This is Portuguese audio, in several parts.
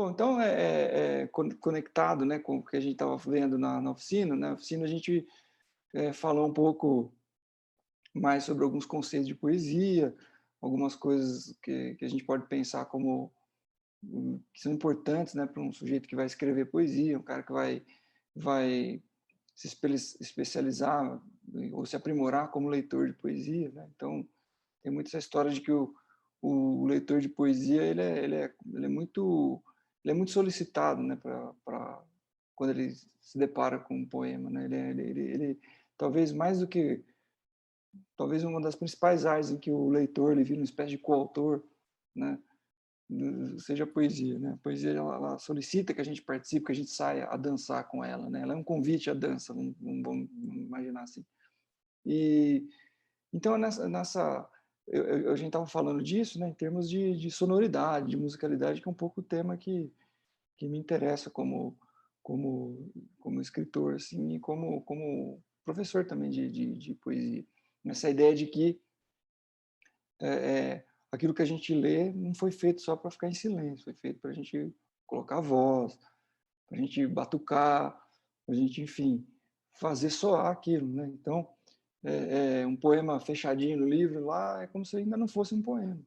Bom, então, conectado, né, com o que a gente estava vendo na oficina, na oficina a gente falou um pouco mais sobre alguns conceitos de poesia, algumas coisas que a gente pode pensar como que são importantes, né, para um sujeito que vai escrever poesia, um cara que vai se especializar ou se aprimorar como leitor de poesia, né? Então, tem muito essa história de que o leitor de poesia ele é muito solicitado, né, para quando ele se depara com um poema, né? Talvez mais do que talvez uma das principais áreas em que o leitor ele vira uma espécie de coautor, né? Seja a poesia, né? A poesia ela solicita que a gente participe, que a gente saia a dançar com ela, né? Ela é um convite à dança, vamos imaginar assim. E então a gente estava falando disso, né? Em termos de sonoridade, de musicalidade, que é um pouco o tema que me interessa como escritor, assim, e como professor também de poesia. Essa ideia de que aquilo que a gente lê não foi feito só para ficar em silêncio, foi feito para a gente colocar voz, para a gente batucar, para a gente, enfim, fazer soar aquilo, né? Então, um poema fechadinho no livro lá é como se ainda não fosse um poema,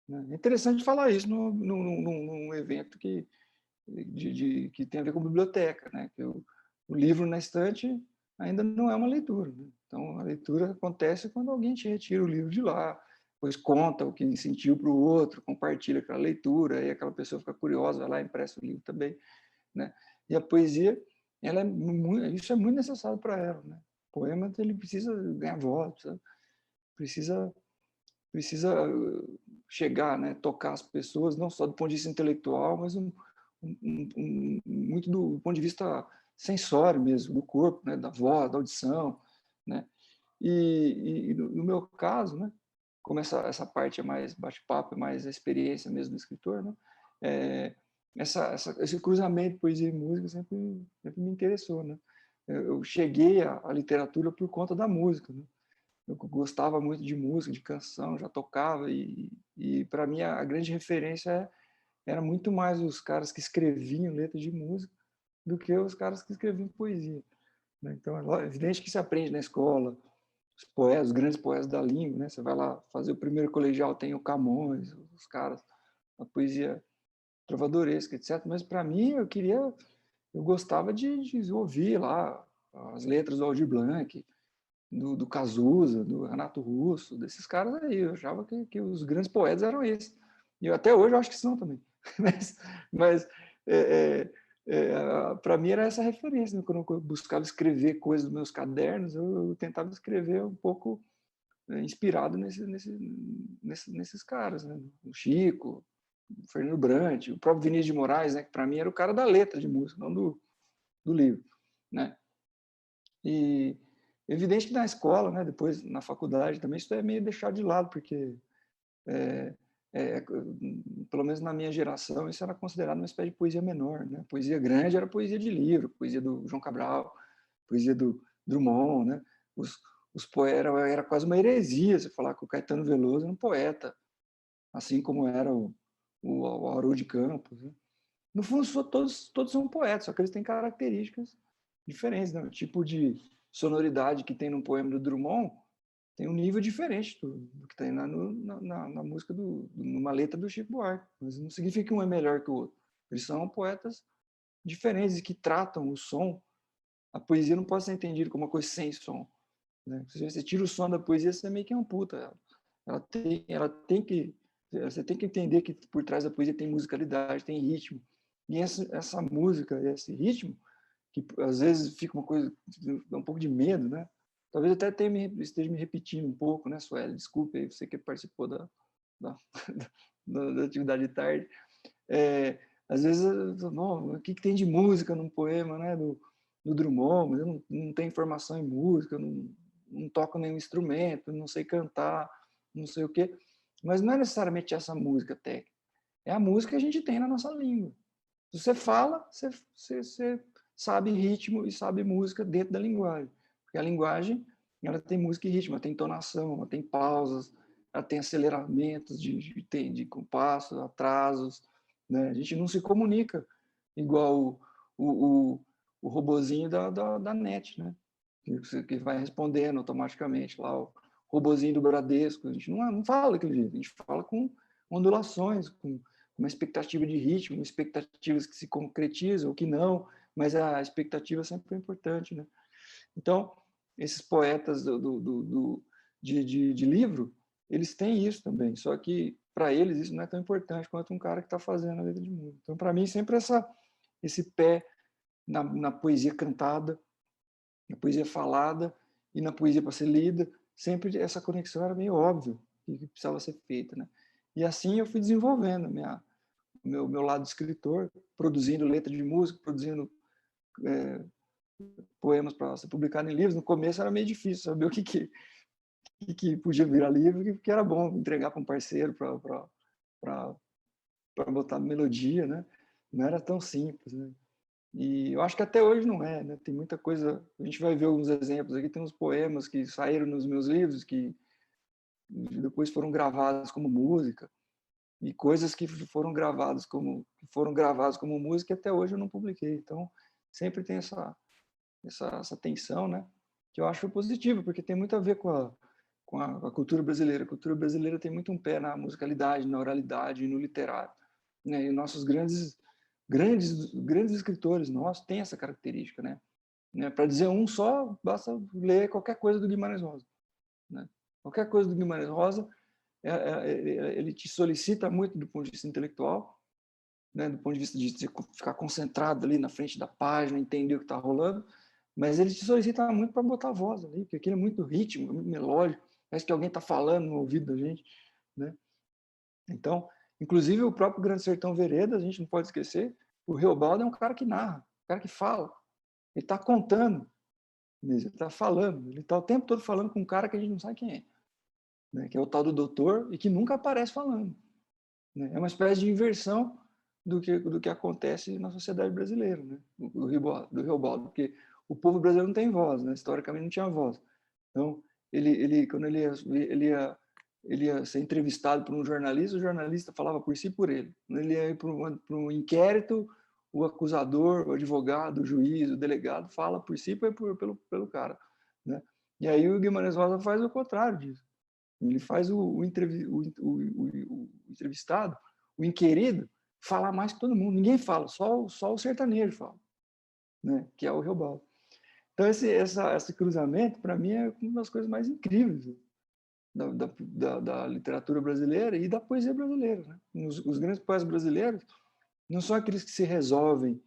né? É interessante falar isso num evento que tem a ver com biblioteca, né? Que o livro na estante ainda não é uma leitura, né? Então, a leitura acontece quando alguém te retira o livro de lá, depois conta o que sentiu para o outro, compartilha aquela leitura, aí aquela pessoa fica curiosa, vai lá e empresta o livro também, né? E a poesia, isso é muito necessário para ela, né? O poema ele precisa ganhar voz, precisa, precisa chegar, né? Tocar as pessoas, não só do ponto de vista intelectual, mas muito do ponto de vista sensório mesmo, do corpo, né? Da voz, da audição, né? E no meu caso, né? Como essa parte é mais bate-papo, é mais a experiência mesmo do escritor, né? É, esse cruzamento de poesia e música sempre me interessou, né? Eu cheguei à literatura por conta da música, né? Eu gostava muito de música, de canção, já tocava e para mim a grande referência era muito mais os caras que escreviam letras de música do que os caras que escreviam poesia, né? Então é evidente que se aprende na escola, os poetas, os grandes poetas da língua, né? Você vai lá fazer o primeiro colegial, tem o Camões, os caras, a poesia trovadoresca, etc. Mas para mim eu gostava de ouvir lá as letras do Aldir Blanc, do Cazuza, do Renato Russo, desses caras aí. Eu achava que os grandes poetas eram esses. E até hoje eu acho que são também. Mas para mim era essa referência, né? Quando eu buscava escrever coisas nos meus cadernos, eu tentava escrever um pouco inspirado nesses caras, né? O Chico, o Fernando Brant, o próprio Vinícius de Moraes, né? Que para mim era o cara da letra de música, não do livro, né? E evidente que na escola, né? Depois na faculdade também isso é meio deixado de lado, porque é, é, pelo menos na minha geração isso era considerado uma espécie de poesia menor, né? Poesia grande era poesia de livro, poesia do João Cabral, poesia do Drummond, né? Os, os poetas era quase uma heresia você falar que o Caetano Veloso era um poeta, assim como era o Haroldo de Campos, né? No fundo, todos são poetas, só que eles têm características diferentes, né? O tipo de sonoridade que tem no poema do Drummond tem um nível diferente do que tem na música, numa letra do Chico Buarque. Mas não significa que um é melhor que o outro. Eles são poetas diferentes e que tratam o som. A poesia não pode ser entendida como uma coisa sem som, né? Se você tira o som da poesia, você meio que amputa ela. Você tem que entender que por trás da poesia tem musicalidade, tem ritmo. E essa música, esse ritmo, que às vezes fica uma coisa, dá um pouco de medo, né? Talvez até esteja me repetindo um pouco, né, Sueli? Desculpe aí, você que participou da, da atividade de tarde. Às vezes, não, o que tem de música num poema, né, do Drummond? Mas eu não tenho informação em música, não toco nenhum instrumento, não sei cantar, não sei o quê. Mas não é necessariamente essa música técnica. É a música que a gente tem na nossa língua. Se você fala, você sabe ritmo e sabe música dentro da linguagem. Porque a linguagem ela tem música e ritmo, ela tem entonação, ela tem pausas, ela tem aceleramentos de compasso, atrasos, né? A gente não se comunica igual o robozinho da NET, né? Que vai respondendo automaticamente lá, o robozinho do Bradesco. A gente não fala daquele jeito, a gente fala com ondulações, com uma expectativa de ritmo, expectativas que se concretizam ou que não, mas a expectativa sempre é importante, né? Então, esses poetas de livro, eles têm isso também, só que para eles isso não é tão importante quanto um cara que está fazendo a letra de música. Então, para mim, sempre esse pé na poesia cantada, na poesia falada e na poesia para ser lida, sempre essa conexão era meio óbvia que precisava ser feita, né? E assim eu fui desenvolvendo meu lado escritor, produzindo letra de música, produzindo poemas para ser publicado em livros. No começo era meio difícil saber o que podia virar livro, o que era bom entregar para um parceiro para botar melodia, né? Não era tão simples, né? E eu acho que até hoje não é, né? Tem muita coisa, a gente vai ver alguns exemplos aqui, tem uns poemas que saíram nos meus livros que depois foram gravados como música, e coisas que foram gravadas como música e até hoje eu não publiquei. Então, sempre tem essa tensão, né? Que eu acho positivo, porque tem muito a ver com a cultura brasileira. A cultura brasileira tem muito um pé na musicalidade, na oralidade, no literário, né? E nossos grandes escritores nossos têm essa característica, né? Para dizer um só, basta ler qualquer coisa do Guimarães Rosa, né? Qualquer coisa do Guimarães Rosa, ele te solicita muito do ponto de vista intelectual, né? Do ponto de vista de ficar concentrado ali na frente da página, entender o que está rolando, mas ele te solicita muito para botar a voz ali, porque aquilo é muito ritmo, é muito melódico, parece que alguém está falando no ouvido da gente, né? Então, inclusive o próprio Grande Sertão Veredas, a gente não pode esquecer, o Reobaldo é um cara que narra, um cara que fala, ele está contando, ele está falando, ele está o tempo todo falando com um cara que a gente não sabe quem é, né? Que é o tal do doutor e que nunca aparece falando, né? É uma espécie de inversão do que acontece na sociedade brasileira, né? Do Reobaldo, porque o povo brasileiro não tem voz, né? Historicamente não tinha voz. Então, quando ele ia ser entrevistado por um jornalista, o jornalista falava por si e por ele. Quando ele ia ir para um inquérito, o acusador, o advogado, o juiz, o delegado fala por si e pelo cara, né? E aí o Guimarães Rosa faz o contrário disso. Ele faz o entrevistado, o inquirido, falar mais que todo mundo. Ninguém fala, só o sertanejo fala, né? Que é o Reobaldo. Então, esse cruzamento, para mim, é uma das coisas mais incríveis da literatura brasileira e da poesia brasileira, né? Os grandes poetas brasileiros não são aqueles que se resolvem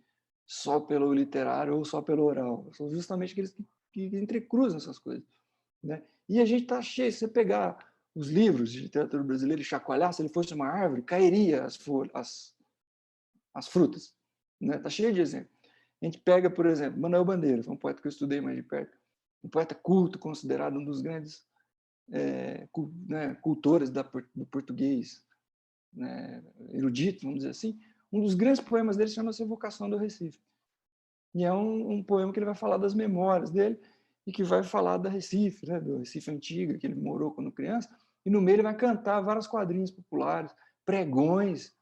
só pelo literário ou só pelo oral, são justamente aqueles que entrecruzam essas coisas, né? E a gente está cheio, se você pegar os livros de literatura brasileira e chacoalhar, se ele fosse uma árvore, cairia as frutas, né? Está cheio de exemplos. A gente pega, por exemplo, Manuel Bandeira, um poeta que eu estudei mais de perto, um poeta culto, considerado um dos grandes cultores do português, né, erudito, vamos dizer assim. Um dos grandes poemas dele chama-se Evocação do Recife. E é um poema que ele vai falar das memórias dele e que vai falar da Recife, né, do Recife antigo, que ele morou quando criança, e no meio ele vai cantar vários quadrinhos populares, pregões,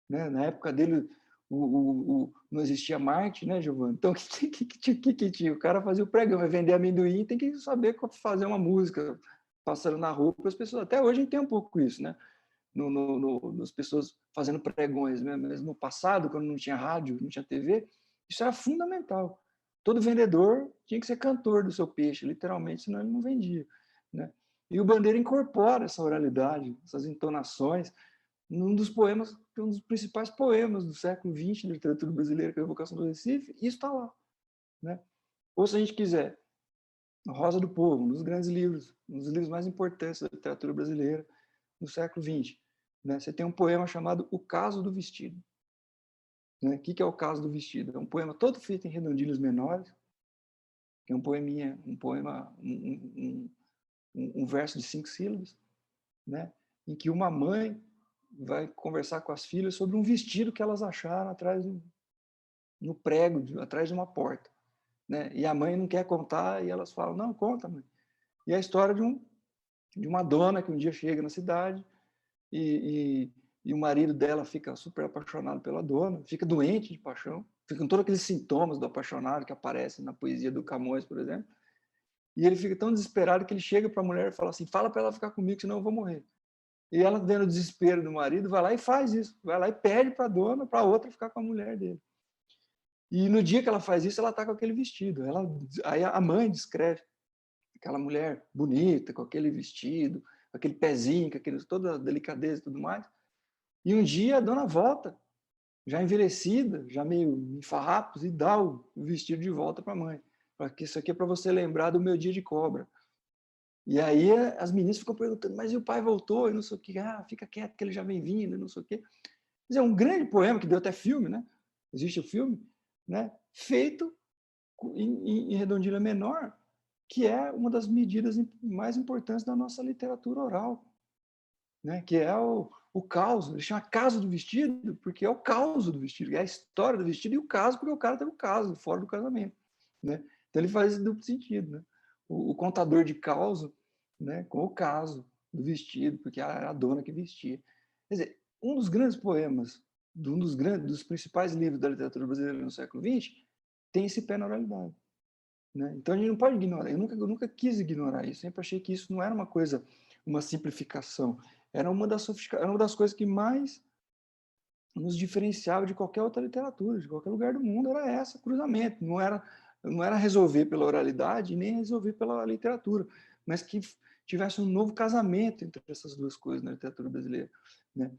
né? Na época dele não existia marketing, né, Giovanni? Então, que tinha? O cara fazia o pregão, vai vender amendoim, tem que saber fazer uma música, passando na rua para as pessoas. Até hoje a gente tem um pouco isso, né? Nas pessoas fazendo pregões, né? Mas no passado, quando não tinha rádio, não tinha TV, isso era fundamental. Todo vendedor tinha que ser cantor do seu peixe, literalmente, senão ele não vendia, né? E o Bandeira incorpora essa oralidade, essas entonações, num dos poemas, um dos principais poemas do século XX da literatura brasileira, que é a Evocação do Recife, e isso está lá, né? Ou se a gente quiser, Rosa do Povo, um dos grandes livros, um dos livros mais importantes da literatura brasileira do século XX, né? Você tem um poema chamado O Caso do Vestido, né? O que é O Caso do Vestido? É um poema todo feito em redondilhos menores, que é um poeminha, um verso de 5 sílabas, né? Em que uma mãe vai conversar com as filhas sobre um vestido que elas acharam no prego, atrás de uma porta, né? E a mãe não quer contar e elas falam, não, conta, mãe. E é a história de uma dona que um dia chega na cidade e e o marido dela fica super apaixonado pela dona, fica doente de paixão, ficam todos aqueles sintomas do apaixonado que aparecem na poesia do Camões, por exemplo, e ele fica tão desesperado que ele chega para a mulher e fala assim, fala para ela ficar comigo, senão eu vou morrer. E ela, vendo o desespero do marido, vai lá e faz isso, vai lá e pede para a dona, para a outra ficar com a mulher dele. E no dia que ela faz isso, ela está com aquele vestido. Aí a mãe descreve aquela mulher bonita, com aquele vestido, aquele pezinho, com toda a delicadeza e tudo mais. E um dia a dona volta, já envelhecida, já meio em farrapos, e dá o vestido de volta para a mãe. Porque isso aqui é para você lembrar do meu dia de cobra. E aí as meninas ficam perguntando, mas e o pai voltou? E não sei o quê. Ah, fica quieto que ele já vem vindo, e não sei o quê. Mas é um grande poema que deu até filme, né? Existe o filme, né? Feito em redondilha menor, que é uma das medidas mais importantes da nossa literatura oral, né? Que é o caos. Ele chama caso do vestido, porque é o caos do vestido, é a história do vestido, e o caso, porque o cara teve o caso, fora do casamento, né? Então ele faz esse duplo sentido, né? O contador de caos, né? Com o caso do vestido, porque era a dona que vestia. Quer dizer, um dos grandes poemas, dos principais livros da literatura brasileira no século XX, tem esse pé na oralidade, né? Então a gente não pode ignorar. Eu nunca quis ignorar isso. Sempre achei que isso não era uma coisa, uma simplificação. Era uma das coisas que mais nos diferenciava de qualquer outra literatura, de qualquer lugar do mundo, era essa, cruzamento. Não era resolver pela oralidade nem resolver pela literatura, mas que tivesse um novo casamento entre essas duas coisas na literatura brasileira, né?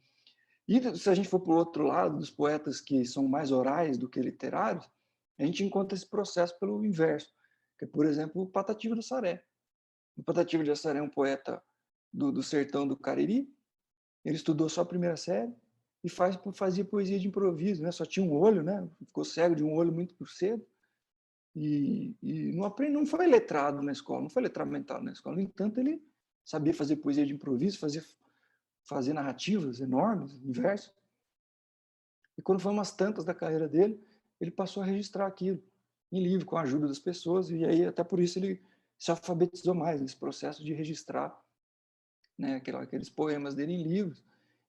E se a gente for para o outro lado, dos poetas que são mais orais do que literários, a gente encontra esse processo pelo inverso, que é, por exemplo, o Patativa do Saré. O Patativa de Saré é um poeta do sertão do Cariri. Ele estudou só a primeira série e fazia poesia de improviso, né? Só tinha um olho, né? Ficou cego de um olho muito cedo. E não foi letrado na escola, não foi letramentado na escola. No entanto, ele sabia fazer poesia de improviso, fazer narrativas enormes, em verso. E quando foi umas tantas da carreira dele, ele passou a registrar aquilo em livro, com a ajuda das pessoas, e aí até por isso ele se alfabetizou mais nesse processo de registrar, né, aqueles poemas dele em livros.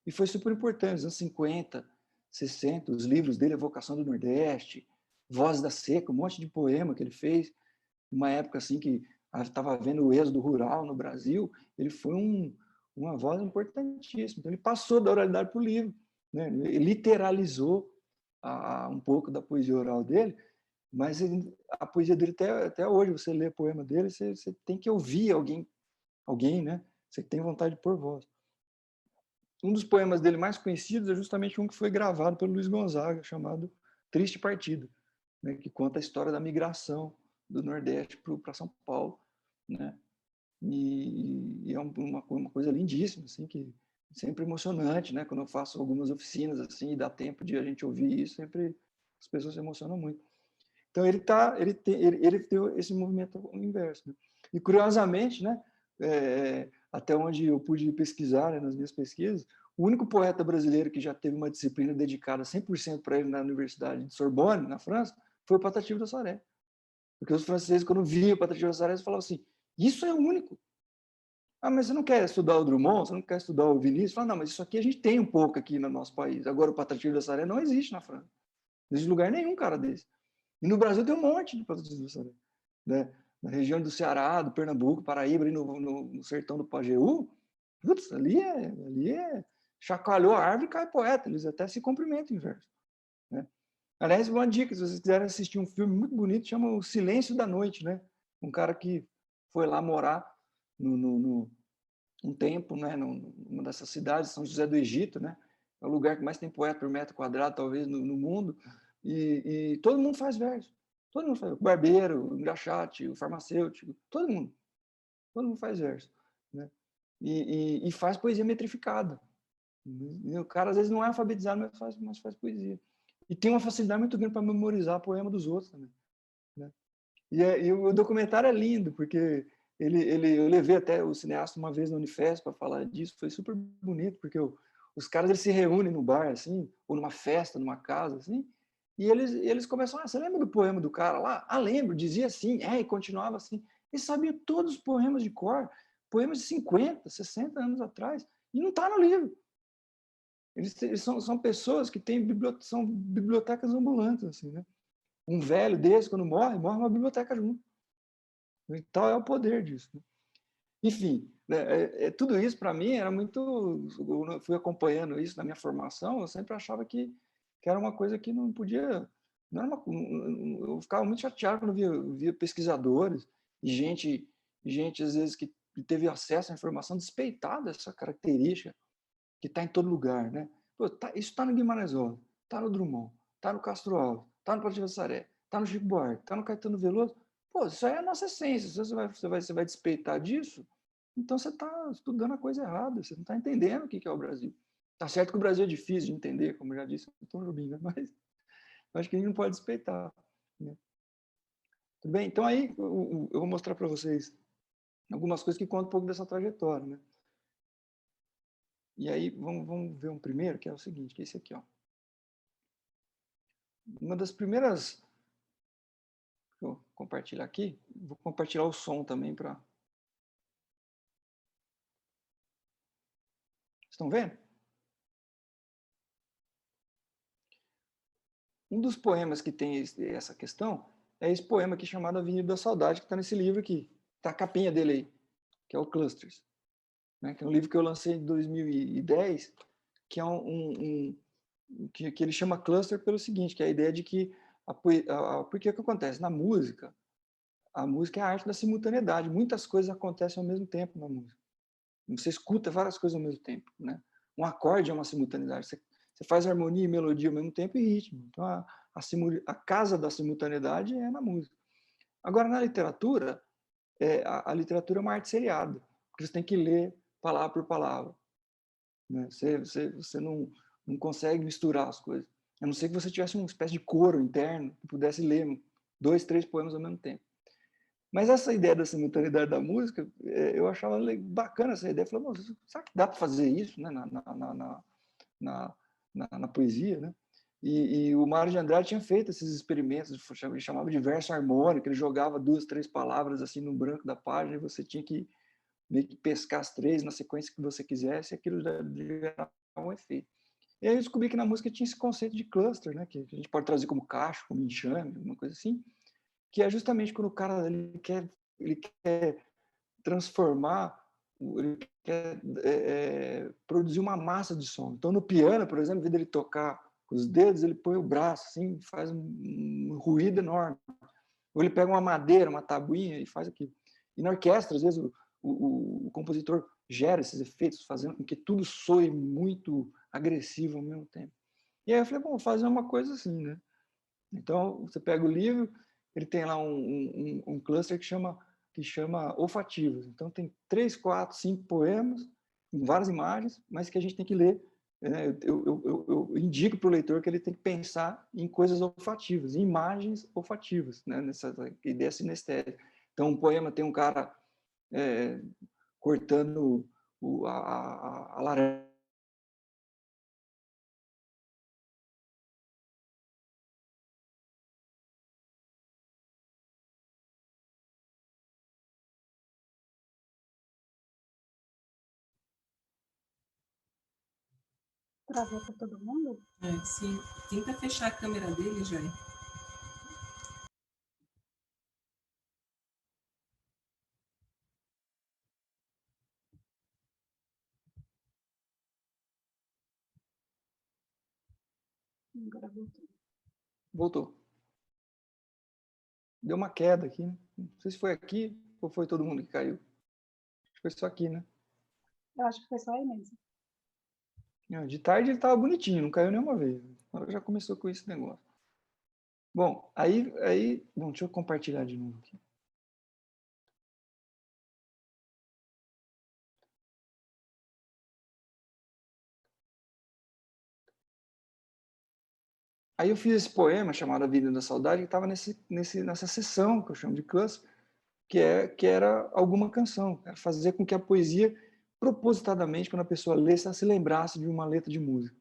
E foi super importante, nos anos 50, 60, os livros dele, Evocação do Nordeste, Voz da Seca, um monte de poema que ele fez, numa época assim que estava havendo o êxodo rural no Brasil, ele foi uma voz importantíssima. Então ele passou da oralidade para o livro, né? Ele literalizou um pouco da poesia oral dele, mas a poesia dele até hoje, você lê poema dele, você tem que ouvir alguém, né? Você tem vontade de pôr voz. Um dos poemas dele mais conhecidos é justamente um que foi gravado pelo Luiz Gonzaga, chamado Triste Partida, né? Que conta a história da migração do Nordeste para São Paulo, né? E é uma coisa lindíssima, assim, que sempre emocionante, né? Quando eu faço algumas oficinas assim e dá tempo de a gente ouvir isso, sempre as pessoas se emocionam muito. Então ele tem esse movimento inverso, né? E curiosamente, né? Até onde eu pude pesquisar, né, nas minhas pesquisas, o único poeta brasileiro que já teve uma disciplina dedicada 100% para ele na Universidade de Sorbonne, na França, foi o Patativa do Saré. Porque os franceses, quando viam o Patativa do Saré, falavam assim, isso é o único. Ah, mas você não quer estudar o Drummond? Você não quer estudar o Vinícius? Fala, não, mas isso aqui a gente tem um pouco aqui no nosso país. Agora o Patativa do Saré não existe na França. Não existe lugar nenhum, cara, desse. E no Brasil tem um monte de Patativa do Saré, né? Na região do Ceará, do Pernambuco, Paraíba, ali no sertão do Pajeú, putz, ali chacoalhou a árvore e cai poeta. Eles até se cumprimentam em verso, né? Aliás, uma dica, se vocês quiserem assistir um filme muito bonito, chama O Silêncio da Noite, né? Um cara que foi lá morar um tempo, né, numa dessas cidades, São José do Egito, né? É o lugar que mais tem poeta por metro quadrado, talvez, no mundo. E todo mundo faz verso. Todo mundo faz. O barbeiro, o engraxate, o farmacêutico, todo mundo faz verso, né? E faz poesia metrificada. E o cara, às vezes, não é alfabetizado, mas faz poesia. E tem uma facilidade muito grande para memorizar poema dos outros também, né? E o documentário é lindo, porque eu levei até o cineasta uma vez na Unifesp para falar disso, foi super bonito, porque os caras eles se reúnem no bar, assim, ou numa festa, numa casa, assim, e eles começam, você lembra do poema do cara lá? Ah, lembro, dizia assim, e continuava assim. Eles sabiam todos os poemas de cor, poemas de 50, 60 anos atrás, e não está no livro. Eles são pessoas que são bibliotecas ambulantes, assim, né? Um velho desse, quando morre uma biblioteca junto. Então, é o poder disso, né? Enfim, né, tudo isso para mim era muito... Eu fui acompanhando isso na minha formação, eu sempre achava que era uma coisa que não podia... Não era eu ficava muito chateado quando via pesquisadores e gente, às vezes, que teve acesso à informação despeitada dessa característica que está em todo lugar, né? Pô, isso está no Guimarães Rosa, está no Drummond, está no Castro Alves, está no Pátio Vassaré, está no Chico Buarque, está no Caetano Veloso. Pô, isso aí é a nossa essência. Se você vai despeitar disso, então você está estudando a coisa errada, você não está entendendo o que é o Brasil. Tá certo que o Brasil é difícil de entender, como já disse o Tom Jobim, né? Mas acho que a gente não pode despeitar, né? Tudo bem? Então aí eu vou mostrar para vocês algumas coisas que contam um pouco dessa trajetória, né? E aí vamos ver um primeiro, que é o seguinte, que é esse aqui, ó. Uma das primeiras... Vou compartilhar aqui. Vou compartilhar o som também para... Estão vendo? Um dos poemas que tem essa questão é esse poema aqui chamado Avenida da Saudade, que está nesse livro aqui. Está a capinha dele aí, que é o Clusters, né? Que é um livro que eu lancei em 2010, que é que ele chama Cluster pelo seguinte, que é a ideia de que... Porque o que acontece? Na música, a música é a arte da simultaneidade. Muitas coisas acontecem ao mesmo tempo na música. Você escuta várias coisas ao mesmo tempo, né? Um acorde é uma simultaneidade. Você faz harmonia e melodia ao mesmo tempo e ritmo. Então, a casa da simultaneidade é na música. Agora, na literatura, a literatura é uma arte seriada, porque você tem que ler palavra por palavra, né? Você não consegue misturar as coisas. A não ser que você tivesse uma espécie de coro interno que pudesse ler 2, 3 poemas ao mesmo tempo. Mas essa ideia da simultaneidade da música, eu achava bacana essa ideia. Eu falei, será que dá para fazer isso, né, na poesia, né? E o Mário de Andrade tinha feito esses experimentos, ele chamava de verso harmônico, ele jogava 2, 3 palavras assim no branco da página e você tinha que meio que pescar as 3 na sequência que você quisesse, e aquilo gerava um efeito. E aí eu descobri que na música tinha esse conceito de cluster, né, que a gente pode traduzir como cacho, como enxame, alguma coisa assim, que é justamente quando o cara ele quer transformar, ele quer produzir uma massa de som. Então, no piano, por exemplo, em vez dele tocar com os dedos, ele põe o braço, assim, faz um ruído enorme. Ou ele pega uma madeira, uma tabuinha e faz aquilo. E na orquestra, às vezes, o compositor gera esses efeitos, fazendo com que tudo soe muito agressivo ao mesmo tempo. E aí eu falei, bom, vou fazer uma coisa assim, né? Então, você pega o livro, ele tem lá um cluster que chama olfativos. Então, tem 3, 4, 5 poemas, em várias imagens, mas que a gente tem que ler. Né? Eu indico para o leitor que ele tem que pensar em coisas olfativas, em imagens olfativas, né? Nessa ideia sinestésica. Então, um poema tem um cara cortando a laranja. Travou para todo mundo? Sim. Tenta fechar a câmera dele, Jair. Agora voltou. Voltou. Deu uma queda aqui, né? Não sei se foi aqui ou foi todo mundo que caiu. Acho que foi só aqui, né? Eu acho que foi só aí mesmo. De tarde ele estava bonitinho, não caiu nenhuma vez. Agora já começou com esse negócio. Bom, bom, deixa eu compartilhar de novo aqui. Aí eu fiz esse poema chamado A Vida da Saudade, que estava nessa sessão que eu chamo de cluster, que era alguma canção, era fazer com que a poesia, propositadamente, quando a pessoa lesse, ela se lembrasse de uma letra de música,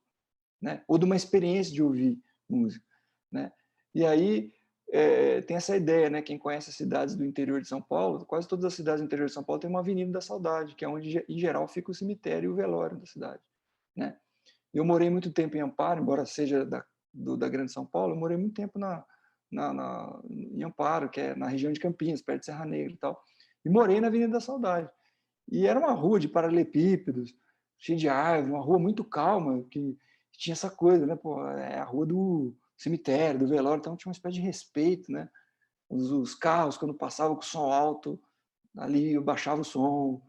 né? Ou de uma experiência de ouvir música, né? E aí tem essa ideia, né? Quem conhece as cidades do interior de São Paulo, quase todas as cidades do interior de São Paulo têm uma Avenida da Saudade, que é onde, em geral, fica o cemitério e o velório da cidade, né? Eu morei muito tempo em Amparo, embora seja da Grande São Paulo, eu morei muito tempo em Amparo, que é na região de Campinas, perto de Serra Negra e tal. E morei na Avenida da Saudade. E era uma rua de paralelepípedos, cheia de árvores, uma rua muito calma, que tinha essa coisa, né? Pô, é a rua do cemitério, do velório, então tinha uma espécie de respeito, né? Os carros, quando passavam com som alto, ali eu baixava o som,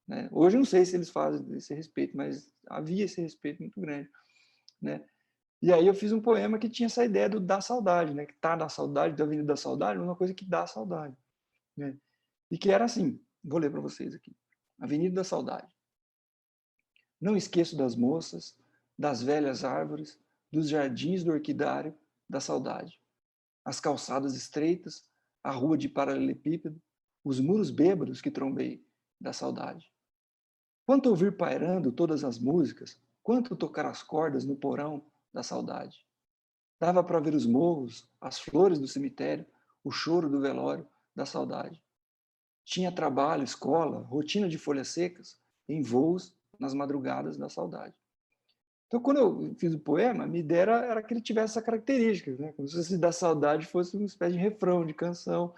né? Hoje eu não sei se eles fazem esse respeito, mas havia esse respeito muito grande, né? E aí eu fiz um poema que tinha essa ideia do da saudade, né? Que tá na saudade, da Avenida da Saudade, uma coisa que dá saudade, né? E que era assim, vou ler para vocês aqui. Avenida da Saudade. Não esqueço das moças, das velhas árvores, dos jardins do orquidário, da saudade. As calçadas estreitas, a rua de paralelepípedo, os muros bêbados que trombei, da saudade. Quanto ouvir pairando todas as músicas, quanto tocar as cordas no porão, da saudade. Dava para ver os morros, as flores do cemitério, o choro do velório, da saudade. Tinha trabalho, escola, rotina de folhas secas, em voos, nas madrugadas da saudade. Então, quando eu fiz o poema, a minha ideia era que ele tivesse essa característica, né? Como se da saudade fosse uma espécie de refrão, de canção.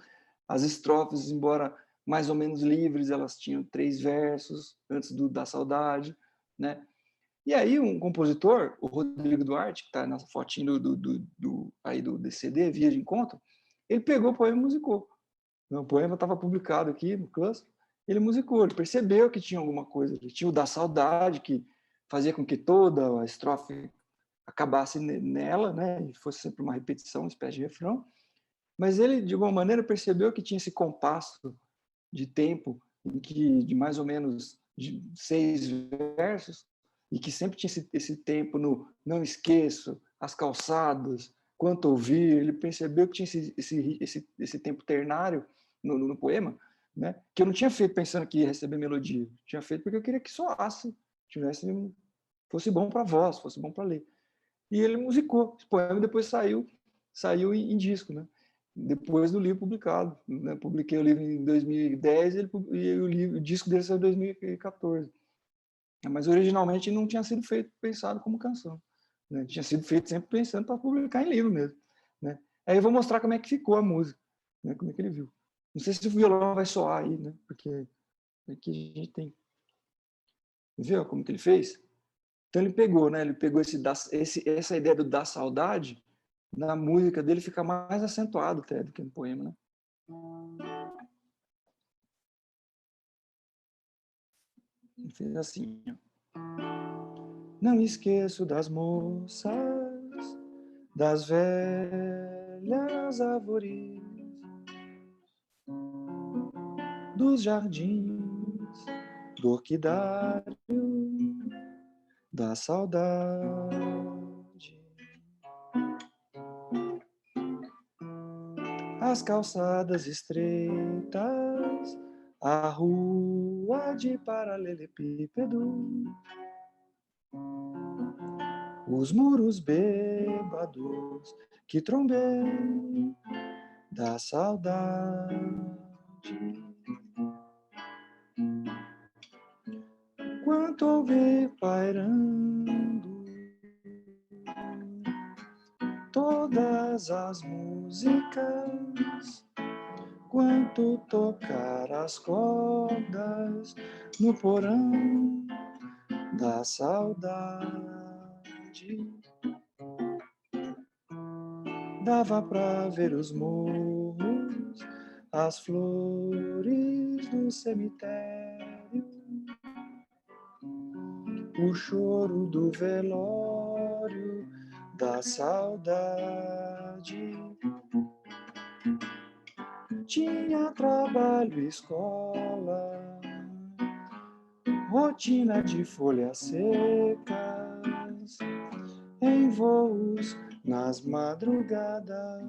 As estrofes, embora mais ou menos livres, elas tinham 3 versos antes da saudade, né? E aí um compositor, o Rodrigo Duarte, que está nessa fotinho aí do CD, Via de Encontro, ele pegou o poema e musicou. O poema estava publicado aqui no Cluster, ele musicou, ele percebeu que tinha alguma coisa, ele tinha o da saudade, que fazia com que toda a estrofe acabasse nela, né, e fosse sempre uma repetição, uma espécie de refrão, mas ele, de alguma maneira, percebeu que tinha esse compasso de tempo, em que de mais ou menos 6 versos, e que sempre tinha esse tempo no não esqueço, as calçadas, quanto ouvir, ele percebeu que tinha esse tempo ternário no poema, né? Que eu não tinha feito pensando que ia receber melodia, tinha feito porque eu queria que soasse, fosse bom para a voz, fosse bom para ler. E ele musicou esse poema e depois saiu em disco, né? Depois do livro publicado, né? Publiquei o livro em 2010 e o disco dele saiu em 2014. Mas originalmente não tinha sido pensado como canção, né? Tinha sido feito sempre pensando para publicar em livro mesmo, né? Aí eu vou mostrar como é que ficou a música, né? Como é que ele viu. Não sei se o violão vai soar aí, né? Porque aqui a gente tem, viu como que ele fez? Então ele pegou, né? Ele pegou essa ideia do da saudade, na música dele fica mais acentuado até do que no poema, né? Ele fez assim, ó. Não esqueço das moças, das velhas árvores, dos jardins, do orquidário, da saudade. As calçadas estreitas, a rua de paralelepípedo, os muros bêbados que trombei, da saudade. Quanto ouvi pairando todas as músicas, quanto tocar as cordas no porão da saudade. Dava pra ver os morros, as flores do cemitério, o choro do velório, da saudade. Tinha trabalho e escola, rotina de folhas secas, em voos nas madrugadas,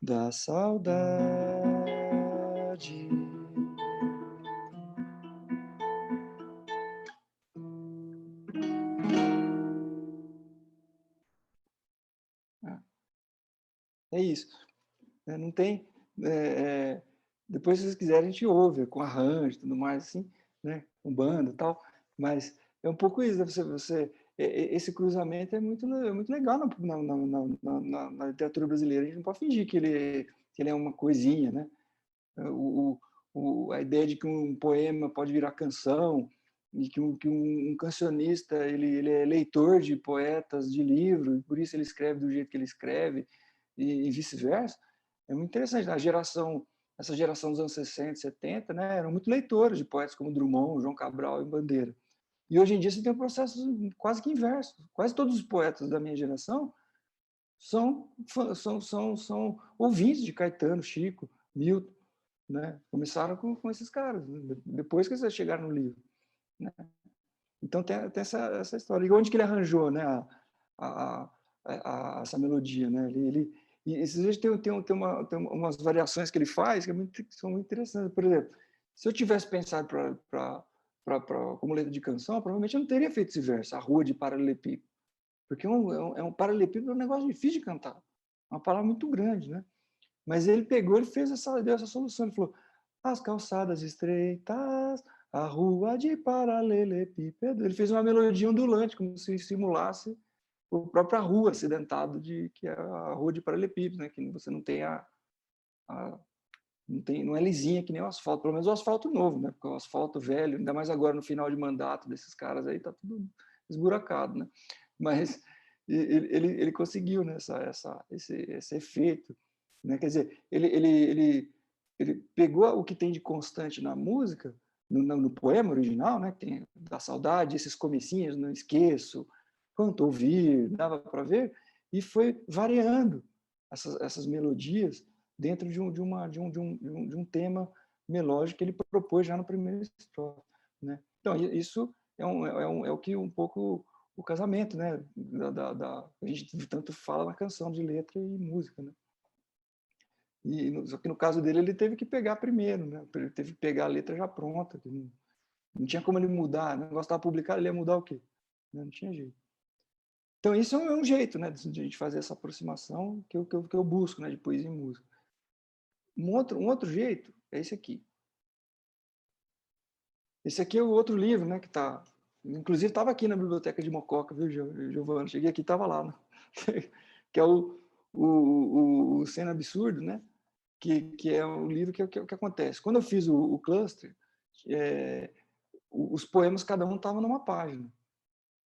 da saudade. É isso. Não tem... depois, se vocês quiserem, a gente ouve com arranjo e tudo mais, assim, né? Com banda e tal. Mas é um pouco isso, né? esse cruzamento é muito legal na literatura brasileira. A gente não pode fingir que ele é uma coisinha, né? A ideia de que um poema pode virar canção e que um cancionista ele é leitor de poetas, de livros, e por isso ele escreve do jeito que ele escreve e vice-versa, é muito interessante. Essa geração dos anos 60, 70, né, eram muito leitores de poetas como Drummond, João Cabral e Bandeira. E hoje em dia você tem um processo quase que inverso. Quase todos os poetas da minha geração são ouvintes de Caetano, Chico, Milton, né? Começaram com esses caras, né? Depois que eles chegaram no livro, né? Então tem essa história. E onde que ele arranjou, né, essa melodia, né? E esses vezes tem umas variações que ele faz que são muito interessantes. Por exemplo, se eu tivesse pensado como letra de canção, provavelmente eu não teria feito esse verso, a rua de paralelepípedo, porque um paralelepípedo é um negócio difícil de cantar, é uma palavra muito grande, né? Mas ele pegou, deu essa solução, ele falou: as calçadas estreitas, a rua de paralelepípedo. Ele fez uma melodia ondulante, como se simulasse a própria rua acidentado, que é a rua de paralelepípedo, né? Que você não tem não é lisinha que nem o asfalto, pelo menos o asfalto novo, né? Porque o asfalto velho, ainda mais agora no final de mandato desses caras aí, tá tudo esburacado, né? Mas ele conseguiu, né, esse efeito, né? Quer dizer, ele pegou o que tem de constante na música, no poema original, né? Que tem da saudade, esses comecinhos, não esqueço, quanto ouvir, dava para ver, e foi variando essas melodias dentro de um tema melódico que ele propôs já no primeiro estrofe, né? Então, isso é o que um pouco o casamento, né? A gente tanto fala na canção de letra e música, né? Só que no caso dele, ele teve que pegar primeiro, né? Ele teve que pegar a letra já pronta, não tinha como ele mudar, né? O negócio estava publicado, ele ia mudar o quê? Não tinha jeito. Então, isso é um jeito, né, de a gente fazer essa aproximação que eu busco, né, de poesia e música. Um outro jeito é esse aqui. Esse aqui é o outro livro, né, que tá, inclusive estava aqui na biblioteca de Mococa, viu, Giovana? Cheguei aqui, estava lá, né? Que é o Cena Absurdo, né? Que é um livro que acontece. Quando eu fiz o cluster, os poemas, cada um estava numa página,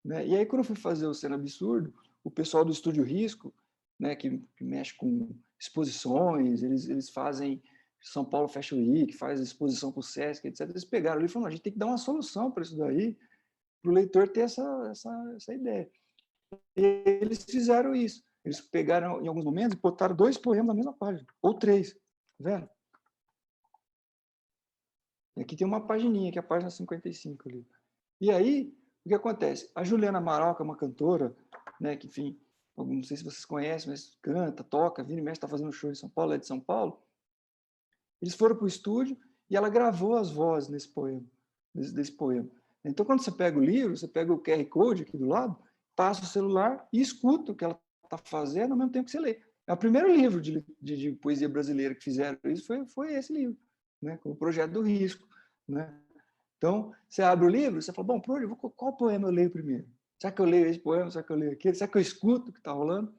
né? E aí, quando eu fui fazer o Cena Absurdo, o pessoal do Estúdio Risco, né, que mexe com exposições, eles fazem São Paulo Fashion Week, faz exposição para o Sesc, etc. Eles pegaram ali e falaram: a gente tem que dar uma solução para isso daí, para o leitor ter essa ideia. E eles fizeram isso. Eles pegaram, em alguns momentos, e botaram 2 poemas na mesma página, ou 3, tá vendo? E aqui tem uma pagininha, que é a página 55 ali. E aí, o que acontece? A Juliana Amaral, que é uma cantora, né, que, enfim, não sei se vocês conhecem, mas canta, toca, vira e mexe, está fazendo show em São Paulo, é de São Paulo. Eles foram para o estúdio e ela gravou as vozes nesse poema, desse poema. Então, quando você pega o livro, você pega o QR Code aqui do lado, passa o celular e escuta o que ela está fazendo ao mesmo tempo que você lê. É o primeiro livro de poesia brasileira que fizeram isso, foi esse livro, né, com o Projeto do Risco, né? Então, você abre o livro, você fala: bom, qual poema eu leio primeiro? Será que eu leio esse poema? Será que eu leio aquele? Será que eu escuto o que está rolando?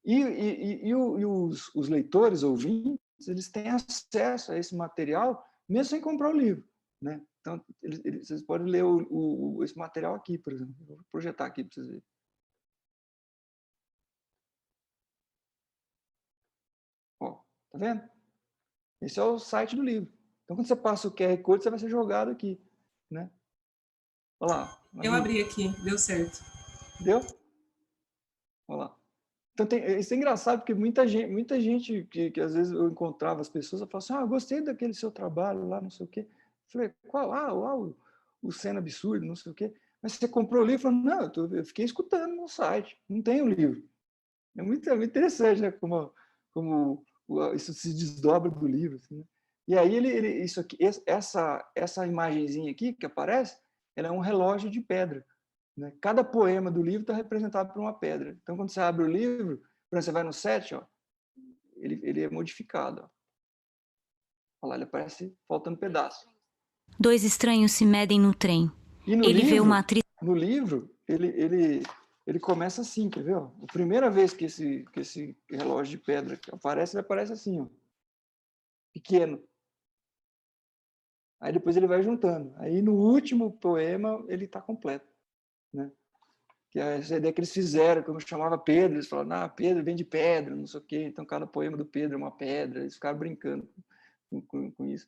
E os leitores, ouvintes, eles têm acesso a esse material mesmo sem comprar o livro, né? Então, vocês podem ler esse material aqui, por exemplo. Vou projetar aqui para vocês verem. Ó, tá vendo? Esse é o site do livro. Então, quando você passa o QR Code, você vai ser jogado aqui, né? Olha lá. Eu abri aqui, deu certo. Deu? Olha lá. Então, isso é engraçado, porque muita gente que às vezes eu encontrava as pessoas, eu falava assim: eu gostei daquele seu trabalho lá, não sei o quê. Eu falei: qual? O Cena Absurdo, não sei o quê. Mas você comprou o livro? Eu falei: não, eu fiquei escutando no site, não tem o livro. É muito interessante, né? Como isso se desdobra do livro. Assim, né? E aí, isso aqui, essa imagenzinha aqui que aparece, ela é um relógio de pedra. Né? Cada poema do livro está representado por uma pedra. Então, quando você abre o livro, quando você vai no 7, ó, ele é modificado. Ó. Olha lá, ele aparece faltando pedaço. 2 estranhos se medem no trem. E no livro, ele começa assim, quer ver? Ó? A primeira vez que esse relógio de pedra aparece, ele aparece assim, ó, pequeno. Aí depois ele vai juntando. Aí no último poema ele está completo, né? Que é essa ideia que eles fizeram, como chamava Pedro, eles falaram, Pedro vem de pedra, não sei o quê, então cada poema do Pedro é uma pedra, eles ficaram brincando com isso,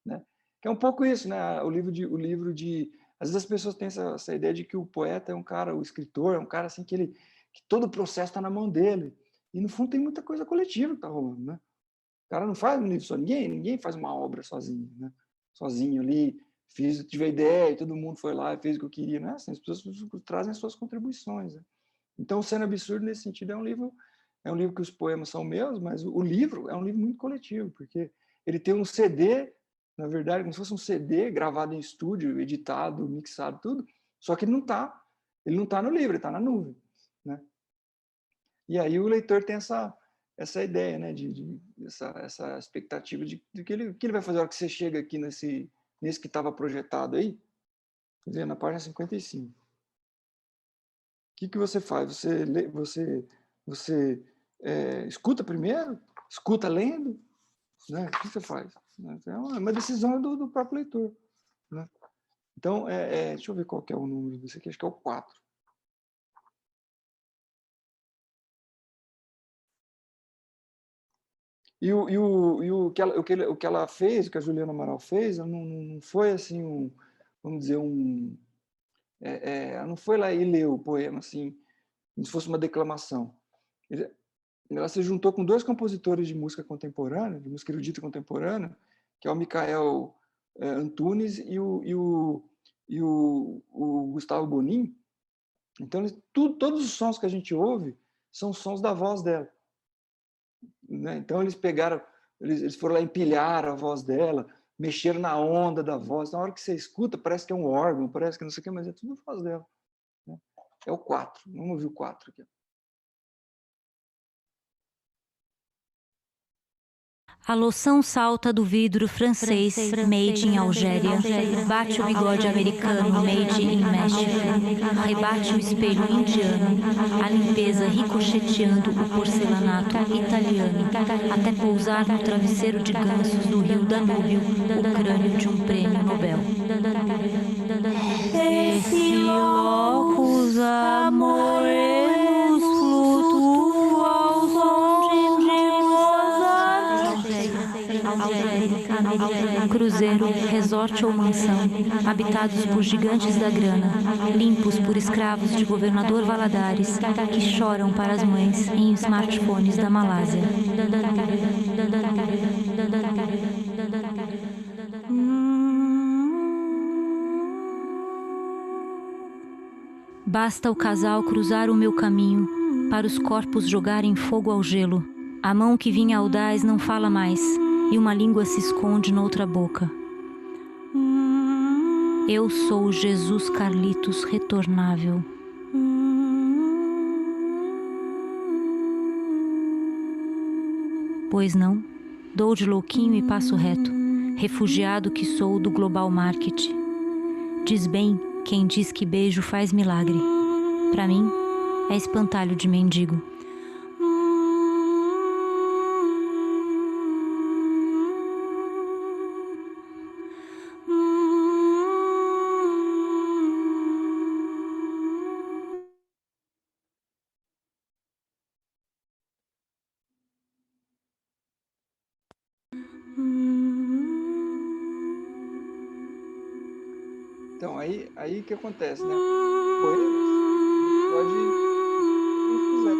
né? Que é um pouco isso, né? O livro de às vezes as pessoas têm essa ideia de que o poeta é um cara, o escritor é um cara assim que todo o processo está na mão dele, e no fundo tem muita coisa coletiva que está rolando, né? O cara não faz um livro só, ninguém faz uma obra sozinho, né? Sozinho ali, tive a ideia e todo mundo foi lá e fez o que eu queria, não é assim, as pessoas trazem as suas contribuições, né? Então, Cena Absurda, nesse sentido, é um livro que os poemas são meus, mas o livro é um livro muito coletivo, porque ele tem um CD, na verdade, como se fosse um CD gravado em estúdio, editado, mixado, tudo, só que ele não está no livro, ele está na nuvem, né? E aí o leitor tem essa ideia, né, essa expectativa de que ele vai fazer a hora que você chega aqui nesse que estava projetado aí, na página 55. O que você faz? Você escuta primeiro? Escuta lendo? Né? O que você faz? É uma decisão do próprio leitor, né? Então, deixa eu ver qual que é o número desse aqui, acho que é o 4. E o que ela fez, o que a Juliana Amaral fez, não foi assim vamos dizer, não foi lá e leu o poema assim, como se fosse uma declamação. Ela se juntou com 2 compositores de música contemporânea, de música erudita contemporânea, que é o Michael Antunes e o Gustavo Bonin. Então, todos os sons que a gente ouve são sons da voz dela, né? Então, eles foram lá empilhar a voz dela, mexeram na onda da voz. Na hora que você escuta, parece que é um órgão, parece que não sei o que, mas é tudo a voz dela, né? É o 4. Vamos ouvir o 4 aqui. A loção salta do vidro francês, made in Algéria. Bate o bigode americano, made in México. Rebate o espelho indiano. A limpeza ricocheteando o porcelanato italiano. Até pousar no travesseiro de gansos do rio Danúbio, o crânio de um prêmio Nobel. Esse locus amoreus flutua ao som de cruzeiro, resort ou mansão, habitados por gigantes da grana, limpos por escravos de governador Valadares, que choram para as mães em smartphones da Malásia. Basta o casal cruzar o meu caminho, para os corpos jogarem fogo ao gelo. A mão que vinha audaz não fala mais, e uma língua se esconde noutra boca. Eu sou Jesus Carlitos retornável. Pois não, dou de louquinho e passo reto, refugiado que sou do global market. Diz bem quem diz que beijo faz milagre. Pra mim, é espantalho de mendigo. Então, aí que acontece, né? Poemas, pode quiser.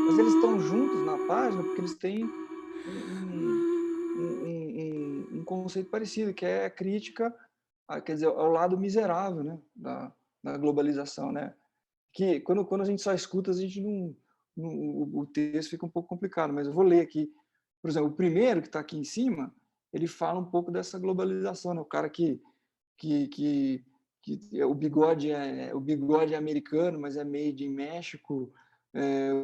Mas eles estão juntos na página porque eles têm um conceito parecido, que é a crítica, quer dizer, ao lado miserável, né, da globalização, né? Que quando a gente só escuta, a gente o texto fica um pouco complicado, mas eu vou ler aqui. Por exemplo, o primeiro que está aqui em cima, ele fala um pouco dessa globalização, né? O cara que o bigode é americano, mas é made in México,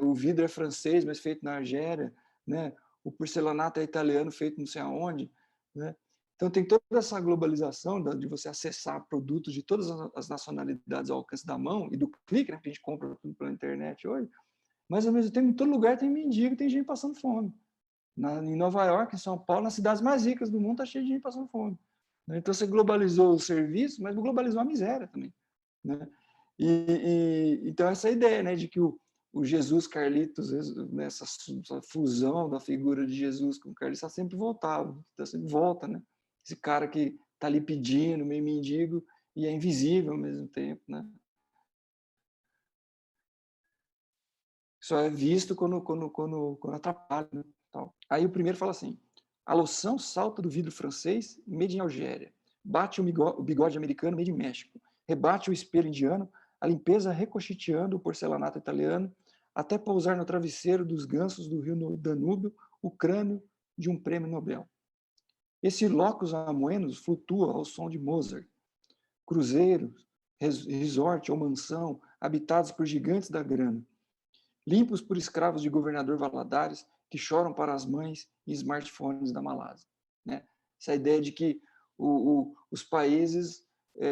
o vidro é francês, mas feito na Argélia, né? O porcelanato é italiano, feito não sei aonde, né? Então, tem toda essa globalização de você acessar produtos de todas as nacionalidades ao alcance da mão e do clique, né? Que a gente compra tudo pela internet hoje. Mas, ao mesmo tempo, em todo lugar tem mendigo, tem gente passando fome. Em Nova York, em São Paulo, nas cidades mais ricas do mundo, está cheio de gente passando fome. Então, você globalizou o serviço, mas globalizou a miséria também. Né? Então, essa ideia, né, de que o Jesus Carlitos, nessa fusão da figura de Jesus com o Carlitos, está sempre volta, né? Esse cara que está ali pedindo, meio mendigo, e é invisível ao mesmo tempo. Né? Só é visto quando atrapalha. Né? Aí o primeiro fala assim, a loção salta do vidro francês, made in Algéria. Bate o bigode americano, made in México. Rebate o espelho indiano, a limpeza recochiteando o porcelanato italiano, até pousar no travesseiro dos gansos do rio Danúbio o crânio de um prêmio Nobel. Esse locus amoenos flutua ao som de Mozart. Cruzeiros, resort ou mansão, habitados por gigantes da grana. Limpos por escravos de governador Valadares, que choram para as mães e smartphones da Malásia. Né? Essa ideia de que os países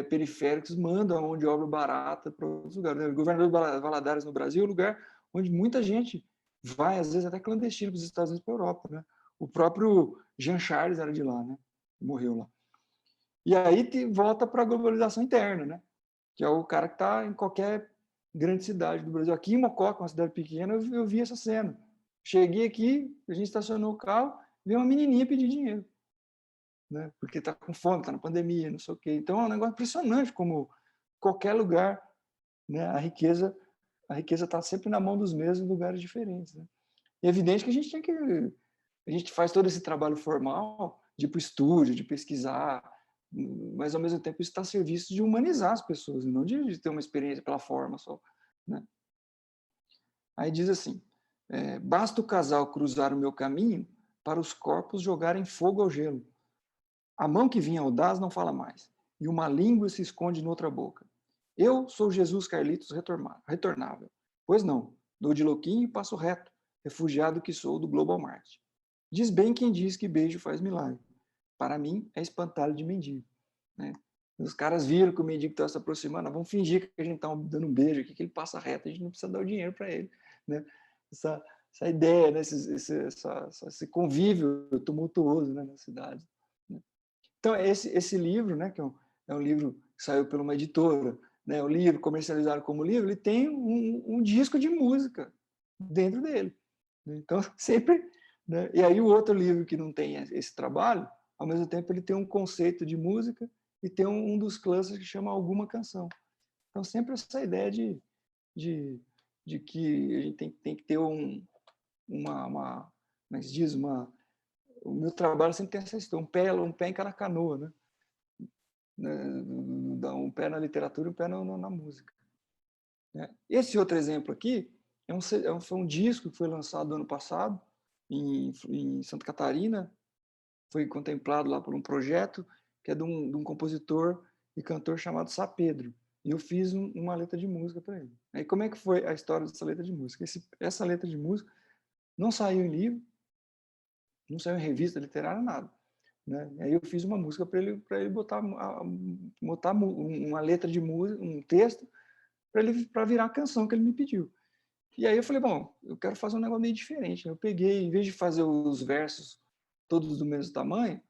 periféricos mandam a mão de obra barata para outros lugares. Né? O governador Valadares no Brasil é um lugar onde muita gente vai, às vezes até clandestino, para os Estados Unidos e para a Europa. Né? O próprio Jean Charles era de lá, né? Morreu lá. E aí volta para a globalização interna, né? Que é o cara que está em qualquer grande cidade do Brasil. Aqui em Mococa, uma cidade pequena, eu vi essa cena. Cheguei aqui, a gente estacionou o carro, veio uma menininha pedir dinheiro. Né? Porque está com fome, está na pandemia, não sei o quê. Então é um negócio impressionante como qualquer lugar, né, a riqueza está sempre na mão dos mesmos em lugares diferentes. Né? E é evidente que a gente faz todo esse trabalho formal de ir para o estúdio, de pesquisar, mas ao mesmo tempo isso está a serviço de humanizar as pessoas, não de ter uma experiência pela forma só. Né? Aí diz assim, basta o casal cruzar o meu caminho para os corpos jogarem fogo ao gelo. A mão que vinha audaz não fala mais, e uma língua se esconde noutra boca. Eu sou Jesus Carlitos retornável. Pois não, dou de louquinho e passo reto, refugiado que sou do Global Mart. Diz bem quem diz que beijo faz milagre. Para mim, é espantalho de mendigo. Né? Os caras viram que o mendigo está se aproximando, vamos fingir que a gente está dando um beijo aqui, que ele passa reto, a gente não precisa dar o dinheiro para ele. Né? Essa ideia, né? esse convívio tumultuoso, né, na cidade. Né? Então, esse livro, né, que é um livro que saiu por uma editora, né, o livro comercializado como livro, ele tem um disco de música dentro dele. Então, sempre... Né? E aí o outro livro que não tem esse trabalho, ao mesmo tempo ele tem um conceito de música e tem um dos clusters que chama Alguma Canção. Então, sempre essa ideia de que a gente tem que ter mas diz, o meu trabalho sempre tem essa história, um pé em cada canoa, né? Um pé na literatura e um pé na música. Né? Esse outro exemplo aqui foi um disco que foi lançado ano passado, em Santa Catarina, foi contemplado lá por um projeto que é de um compositor e cantor chamado Sá Pedro. E eu fiz uma letra de música para ele. Aí como é que foi a história dessa letra de música? Essa letra de música não saiu em livro, não saiu em revista literária, nada. Né? Aí eu fiz uma música para ele botar uma letra de música, um texto, para virar a canção que ele me pediu. E aí eu falei, bom, eu quero fazer um negócio meio diferente. Eu peguei, em vez de fazer os versos todos do mesmo tamanho,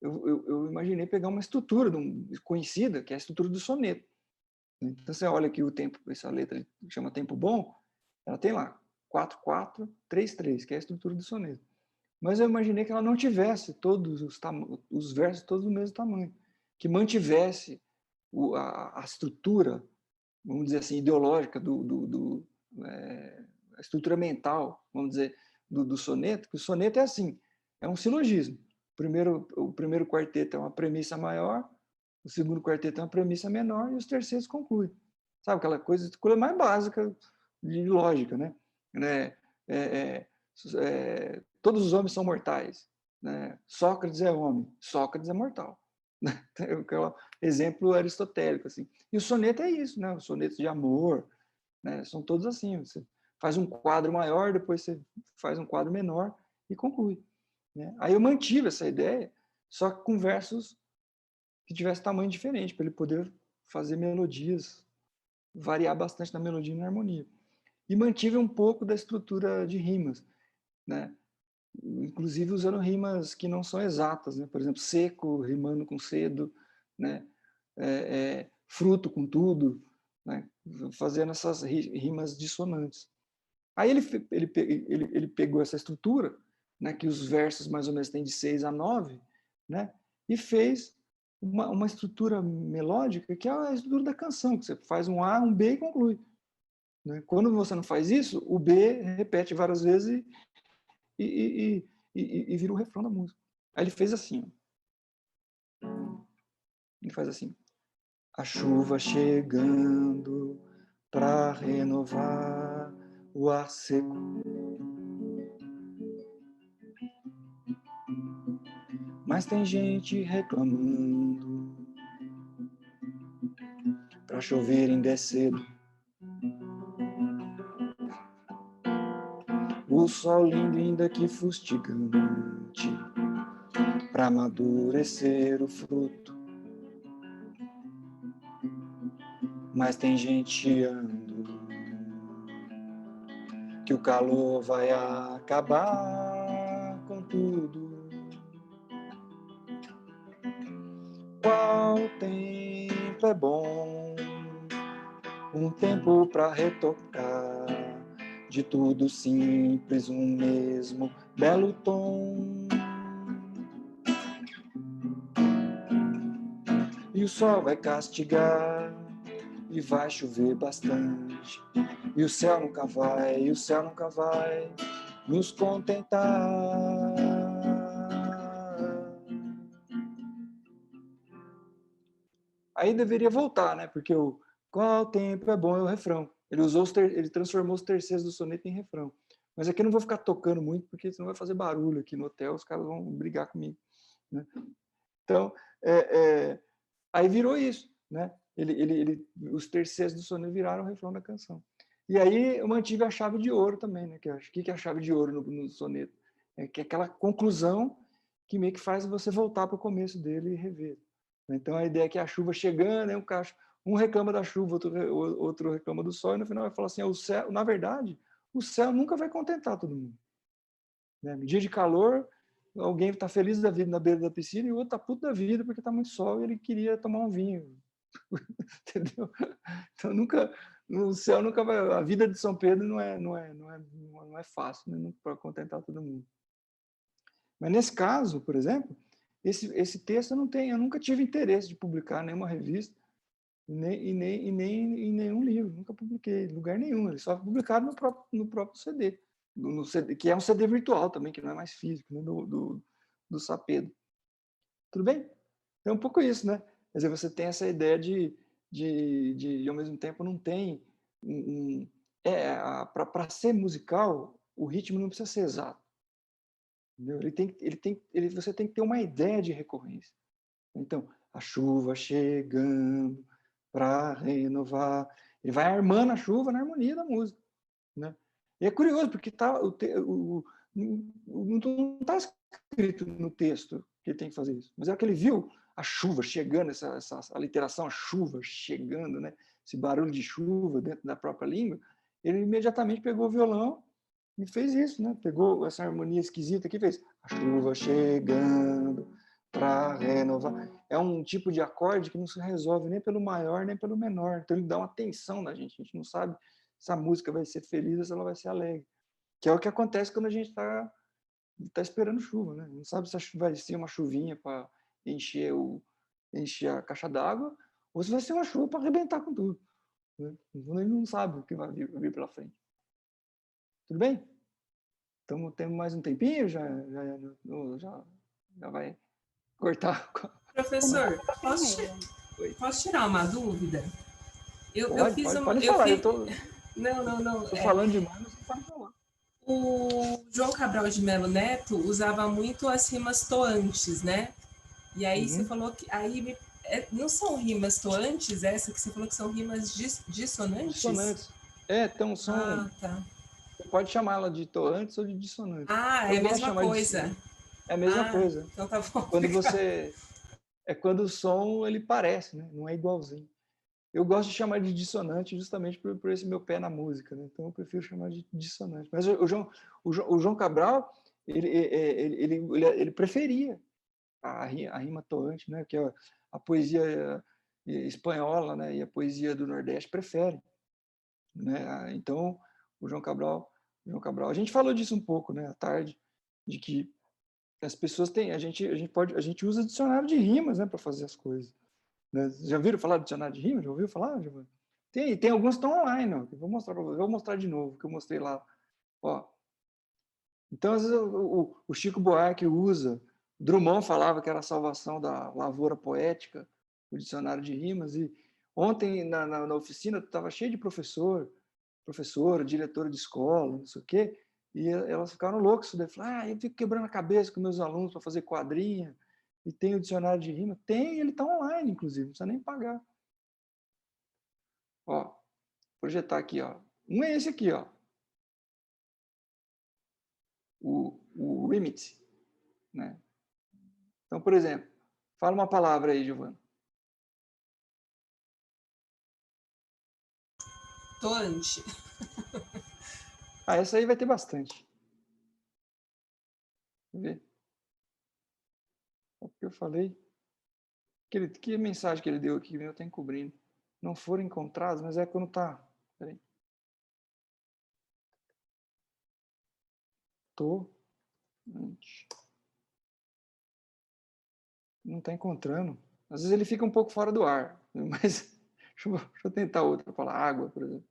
eu imaginei pegar uma estrutura conhecida, que é a estrutura do soneto. Então você olha aqui o tempo, essa letra que chama tempo bom, ela tem lá 4-4-3-3, que é a estrutura do soneto. Mas eu imaginei que ela não tivesse todos os versos todos do mesmo tamanho, que mantivesse a estrutura, vamos dizer assim, ideológica a estrutura mental, vamos dizer, do soneto, que o soneto é assim, é um silogismo. O primeiro quarteto é uma premissa maior, o segundo quarteto é uma premissa menor e os terceiros concluem. Sabe, aquela coisa mais básica de lógica, né? Todos os homens são mortais. Né? Sócrates é homem, Sócrates é mortal. Exemplo aristotélico. Assim. E o soneto é isso, né? Os sonetos de amor, né? São todos assim. Você faz um quadro maior, depois você faz um quadro menor e conclui. Né? Aí eu mantive essa ideia, só que com versos que tivesse tamanho diferente, para ele poder fazer melodias, variar bastante na melodia e na harmonia. E mantive um pouco da estrutura de rimas, né? Inclusive usando rimas que não são exatas, né? Por exemplo, seco rimando com cedo, né? Fruto com tudo, né? Fazendo essas rimas dissonantes. Aí ele pegou essa estrutura, né? Que os versos mais ou menos têm de 6 a 9, né? E fez uma estrutura melódica que é a estrutura da canção, que você faz um A, um B e conclui. Né? Quando você não faz isso, o B repete várias vezes e vira o refrão da música. Aí ele fez assim. Ó. Ele faz assim. A chuva chegando para renovar o ar seco. Mas tem gente reclamando para chover em cedo. O sol lindo ainda que fustigante para amadurecer o fruto. Mas tem gente chiando que o calor vai acabar com tudo. Qual tempo é bom, um tempo para retocar de tudo simples, um mesmo belo tom. E o sol vai castigar e vai chover bastante. E o céu nunca vai nos contentar. Aí deveria voltar, né? Porque o qual tempo é bom é o refrão. Ele transformou os terceiros do soneto em refrão. Mas aqui eu não vou ficar tocando muito, porque senão vai fazer barulho aqui no hotel, os caras vão brigar comigo. Né? Então, aí virou isso, né? Os terceiros do soneto viraram o refrão da canção. E aí eu mantive a chave de ouro também, né? O que é a chave de ouro no soneto? É que é aquela conclusão que meio que faz você voltar para o começo dele e rever. Então a ideia é que a chuva chegando, um reclama da chuva, outro reclama do sol, e no final vai falar assim, o céu, na verdade, o céu nunca vai contentar todo mundo. Né? No dia de calor, alguém está feliz da vida na beira da piscina e o outro está puto da vida porque está muito sol e ele queria tomar um vinho. Entendeu? Então o céu nunca vai. A vida de São Pedro não é fácil, né? Para contentar todo mundo. Mas nesse caso, por exemplo, esse texto eu nunca tive interesse de publicar em nenhuma revista, nem em nenhum livro, nunca publiquei em lugar nenhum. Eles só publicaram no próprio CD, que é um CD virtual também, que não é mais físico, né? do Sapedo. Tudo bem? É um pouco isso, né? Quer dizer, você tem essa ideia de ao mesmo tempo, não tem... Para ser musical, o ritmo não precisa ser exato. Entendeu? Você tem que ter uma ideia de recorrência. Então, a chuva chegando para renovar. Ele vai armando a chuva na harmonia da música. Né? E é curioso, porque não está escrito no texto que ele tem que fazer isso. Mas é que ele viu a chuva chegando, essa aliteração, a chuva chegando, né? Esse barulho de chuva dentro da própria língua, ele imediatamente pegou o violão e fez isso, né? Pegou essa harmonia esquisita aqui e fez a chuva chegando para renovar. É um tipo de acorde que não se resolve nem pelo maior nem pelo menor. Então ele dá uma tensão na gente. A gente não sabe se a música vai ser feliz ou se ela vai ser alegre. Que é o que acontece quando a gente está esperando chuva, né? Não sabe se vai ser uma chuvinha para encher a caixa d'água ou se vai ser uma chuva para arrebentar com tudo. Né? Ele não sabe o que vai vir pela frente. Tudo bem? Então, temos mais um tempinho? Já vai cortar? Professor, posso tirar uma dúvida? Pode falar. Não. Estou falando demais, mas você pode falar. O João Cabral de Melo Neto usava muito as rimas toantes, né? E aí você falou que aí não são rimas toantes, essa que você falou que são rimas dissonantes? Dissonantes. Então são... Ah, tá. Você pode chamá-la de toantes ou de dissonantes. Ah, é a mesma coisa. É a mesma coisa. Então tá bom. Quando você... É quando o som, ele parece, né? Não é igualzinho. Eu gosto de chamar de dissonante justamente por esse meu pé na música, né? Então eu prefiro chamar de dissonante. Mas o João Cabral, ele preferia a rima toante, né? Que a poesia espanhola, né? E a poesia do Nordeste prefere, né? Então o João Cabral, a gente falou disso um pouco, né? À tarde, de que as pessoas têm, a gente usa dicionário de rimas, né? Para fazer as coisas. Né? Já viram falar do dicionário de rimas? Já ouviu falar? Tem alguns que estão online, ó, que eu vou mostrar para vocês. Vou mostrar de novo, que eu mostrei lá. Ó. Então, às vezes, o Chico Buarque usa. Drummond falava que era a salvação da lavoura poética, o dicionário de rimas. E ontem, na oficina, estava cheio de professora, diretora de escola, não sei o quê, e elas ficaram loucas. Falaram, eu fico quebrando a cabeça com meus alunos para fazer quadrinha, e tem o dicionário de rima. Tem, ele está online, inclusive, não precisa nem pagar. Ó, projetar aqui, ó. Um é esse aqui, ó. O Remit, né? Então, por exemplo, fala uma palavra aí, Giovana. Toante. Essa aí vai ter bastante. Vamos ver. O que eu falei? Que mensagem que ele deu aqui? Eu tenho cobrindo. Não foram encontrados, mas é quando tá. Peraí. Não está encontrando. Às vezes ele fica um pouco fora do ar, mas deixa eu tentar outra. Falar água, por exemplo.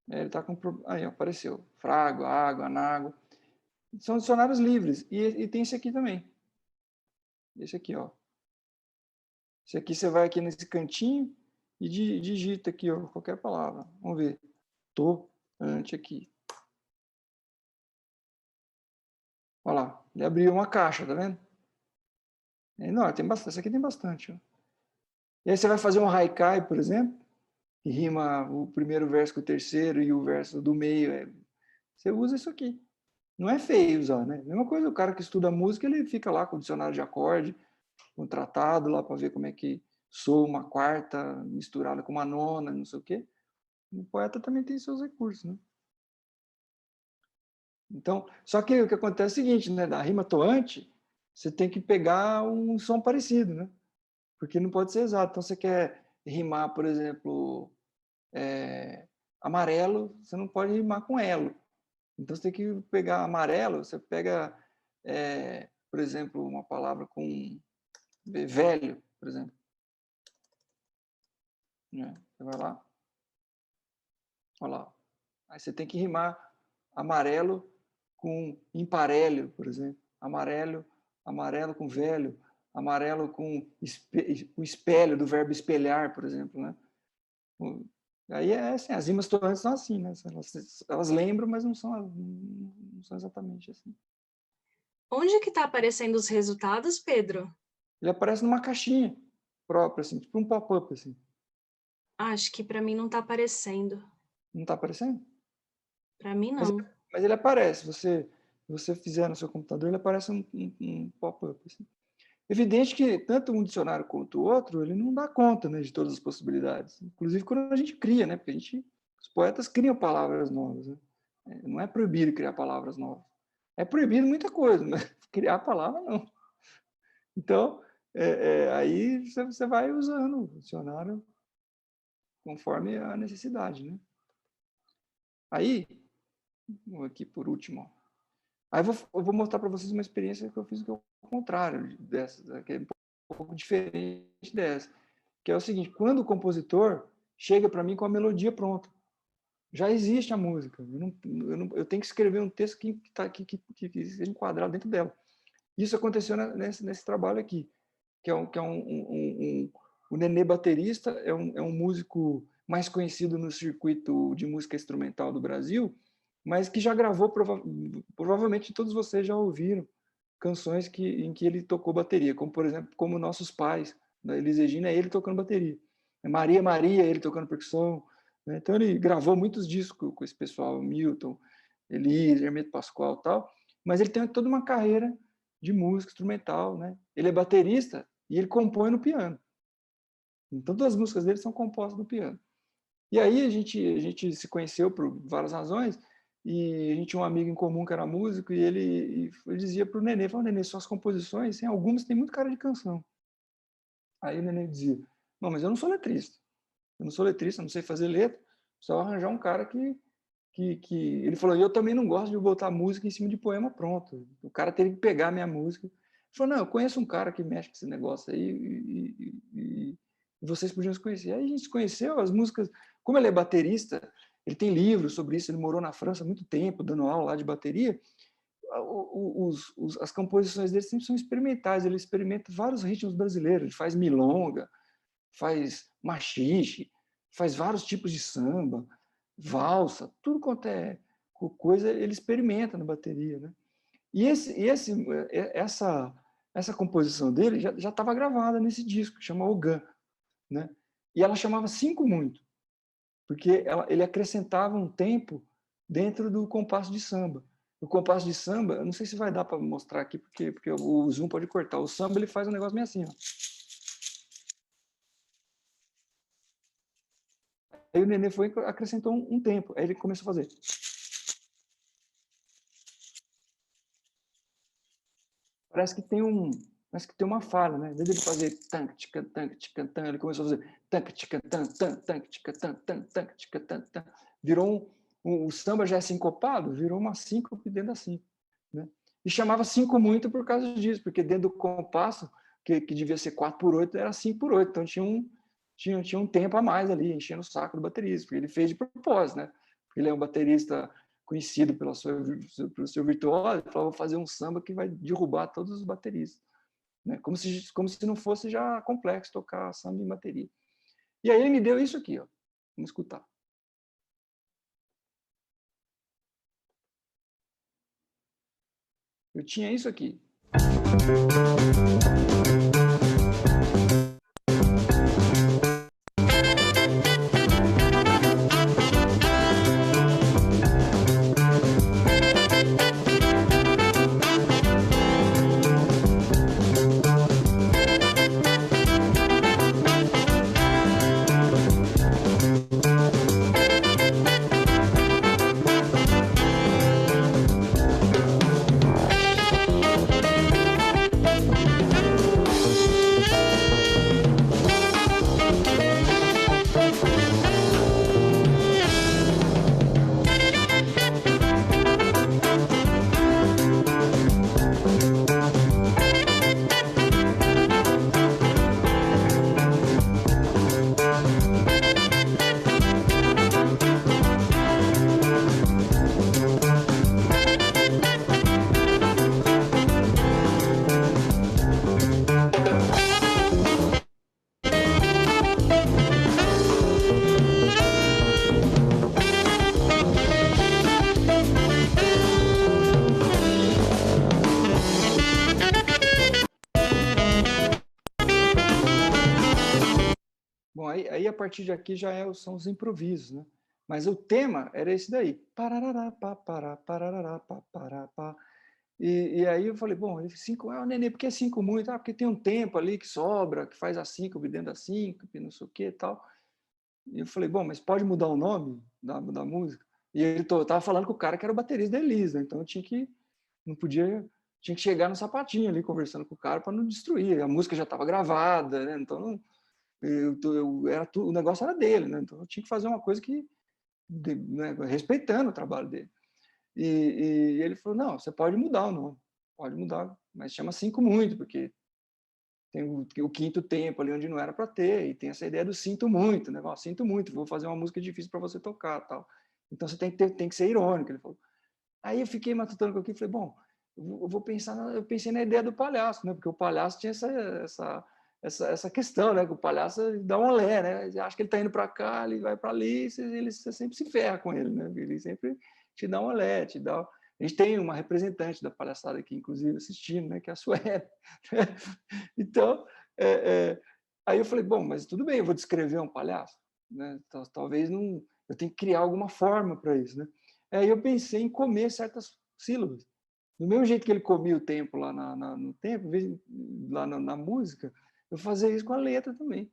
Ele está com... Aí, apareceu. Frago, água, anágua. São dicionários livres. E tem esse aqui também. Esse aqui, ó. Esse aqui você vai aqui nesse cantinho e digita aqui, ó, qualquer palavra. Vamos ver. Ante aqui. Olha lá. Ele abriu uma caixa, tá vendo? Não, tem bastante. Essa aqui tem bastante, ó. E aí você vai fazer um haikai, por exemplo, que rima o primeiro verso com o terceiro e o verso do meio. Você usa isso aqui. Não é feio usar, né? Mesma coisa, o cara que estuda música, ele fica lá com o dicionário de acorde, com o tratado lá para ver como é que soa uma quarta misturada com uma nona, não sei o quê. O poeta também tem seus recursos, né? Então, só que o que acontece é o seguinte, né? Da rima toante, você tem que pegar um som parecido, né? Porque não pode ser exato. Então, você quer rimar, por exemplo, amarelo, você não pode rimar com elo. Então, você tem que pegar amarelo, você pega, por exemplo, uma palavra com velho, por exemplo. Você vai lá. Olha lá. Aí você tem que rimar amarelo com imparelho, por exemplo. Amarelo com velho. Amarelo com o espelho, do verbo espelhar, por exemplo, né? Aí assim, as rimas toantes são assim, né? Elas lembram, mas não são exatamente assim. Onde que está aparecendo os resultados, Pedro? Ele aparece numa caixinha própria, assim, tipo um pop-up, assim. Acho que para mim não está aparecendo. Não está aparecendo? Para mim, não. Mas ele aparece. Se você fizer no seu computador, ele aparece um pop-up, assim. Evidente que tanto um dicionário quanto o outro, ele não dá conta, né, de todas as possibilidades. Inclusive quando a gente cria, né? Porque os poetas criam palavras novas, né? Não é proibido criar palavras novas. É proibido muita coisa, mas criar a palavra não. Então, aí você vai usando o dicionário conforme a necessidade, né? Aí, aqui por último, aí eu vou mostrar para vocês uma experiência que eu fiz que é o contrário dessa, que é um pouco diferente dessa, que é o seguinte: quando o compositor chega para mim com a melodia pronta, já existe a música, eu tenho que escrever um texto que seja enquadrado dentro dela. Isso aconteceu nesse trabalho aqui, que é o Nenê baterista, é um músico mais conhecido no circuito de música instrumental do Brasil, mas que já gravou, provavelmente todos vocês já ouviram canções em que ele tocou bateria, como, por exemplo, como Nossos Pais, da Elis Regina, é ele tocando bateria. Maria, Maria, ele tocando percussão. né? Então ele gravou muitos discos com esse pessoal, Milton, Elis, Hermeto Pascoal e tal, mas ele tem toda uma carreira de música instrumental, né? Ele é baterista e ele compõe no piano. Então todas as músicas dele são compostas no piano. E aí a gente se conheceu por várias razões, e a gente tinha um amigo em comum que era músico, e ele dizia para o Nenê, falou, Nenê, suas composições, algumas têm muito cara de canção. Aí o Nenê dizia, não, mas eu não sou letrista, não sei fazer letra, só arranjar um cara que... Ele falou, eu também não gosto de botar música em cima de poema pronto, o cara teria que pegar a minha música. Ele falou, não, eu conheço um cara que mexe com esse negócio aí, e vocês podiam se conhecer. Aí a gente se conheceu, as músicas, como ele é baterista, ele tem livros sobre isso, ele morou na França há muito tempo, dando aula lá de bateria, as composições dele sempre são experimentais, ele experimenta vários ritmos brasileiros, ele faz milonga, faz machixe, faz vários tipos de samba, valsa, tudo quanto é coisa, ele experimenta na bateria, né? E essa composição dele já estava gravada nesse disco, que chama Ogã, né? E ela chamava Cinco Muito, porque ele acrescentava um tempo dentro do compasso de samba. O compasso de samba, eu não sei se vai dar para mostrar aqui, porque o zoom pode cortar. O samba ele faz um negócio meio assim, ó. Aí o Nenê acrescentou um tempo, aí ele começou a fazer. Parece que tem uma falha, né? Em vez de ele fazer tanque, tica, tanque, tica, tan, ele começou a fazer tanque, tica, tan, tan, tanque, tica, tan, tan, tanque, tica, tan, tan. Virou o samba já é sincopado, virou uma síncope dentro da síncope, né? E chamava 5 muito por causa disso, porque dentro do compasso, que devia ser 4/8, era 5/8, então tinha um tempo a mais ali, enchendo o saco do baterista, porque ele fez de propósito, né? Porque ele é um baterista conhecido pelo seu virtuoso, ele falou, vou fazer um samba que vai derrubar todos os bateristas, né? Como se não fosse já complexo tocar samba em bateria. E aí ele me deu isso aqui, ó. Vamos escutar. Eu tinha isso aqui. Bom, aí a partir de aqui já são os improvisos, né? Mas o tema era esse daí. Pararará, pá, pará, pararará, pá, pará, pá. E aí eu falei, bom, 5, Nenê, por que 5 muito? Porque tem um tempo ali que sobra, que faz a síncope dentro da síncope, não sei o que e tal. E eu falei, bom, mas pode mudar o nome da música? E ele estava falando com o cara que era o baterista da Elis, né? Então eu tinha que chegar no sapatinho ali, conversando com o cara para não destruir. A música já estava gravada, né? Então o negócio era dele, né? Então eu tinha que fazer uma coisa né, respeitando o trabalho dele. E ele falou, não, você pode mudar o nome, pode mudar, mas chama 5 muito, porque tem o quinto tempo ali onde não era para ter, e tem essa ideia do sinto muito, né? Sinto muito, vou fazer uma música difícil para você tocar, tal. Então você tem que ser irônico, ele falou. Aí eu fiquei matutando com aquilo e falei, bom, eu pensei na ideia do palhaço, né? Porque o palhaço tinha essa questão, né? Que o palhaço dá um olé, né? Você acha que ele está indo para cá, ele vai para ali, você sempre se ferra com ele, né? Ele sempre te dá um olé, te dá... A gente tem uma representante da palhaçada aqui, inclusive, assistindo, né? Que é a Sueli. Então, aí eu falei, bom, mas tudo bem, eu vou descrever um palhaço. né? Talvez não, eu tenho que criar alguma forma para isso, né? Aí eu pensei em comer certas sílabas. Do mesmo jeito que ele comia o tempo lá no tempo, lá na música, eu fazia isso com a letra também.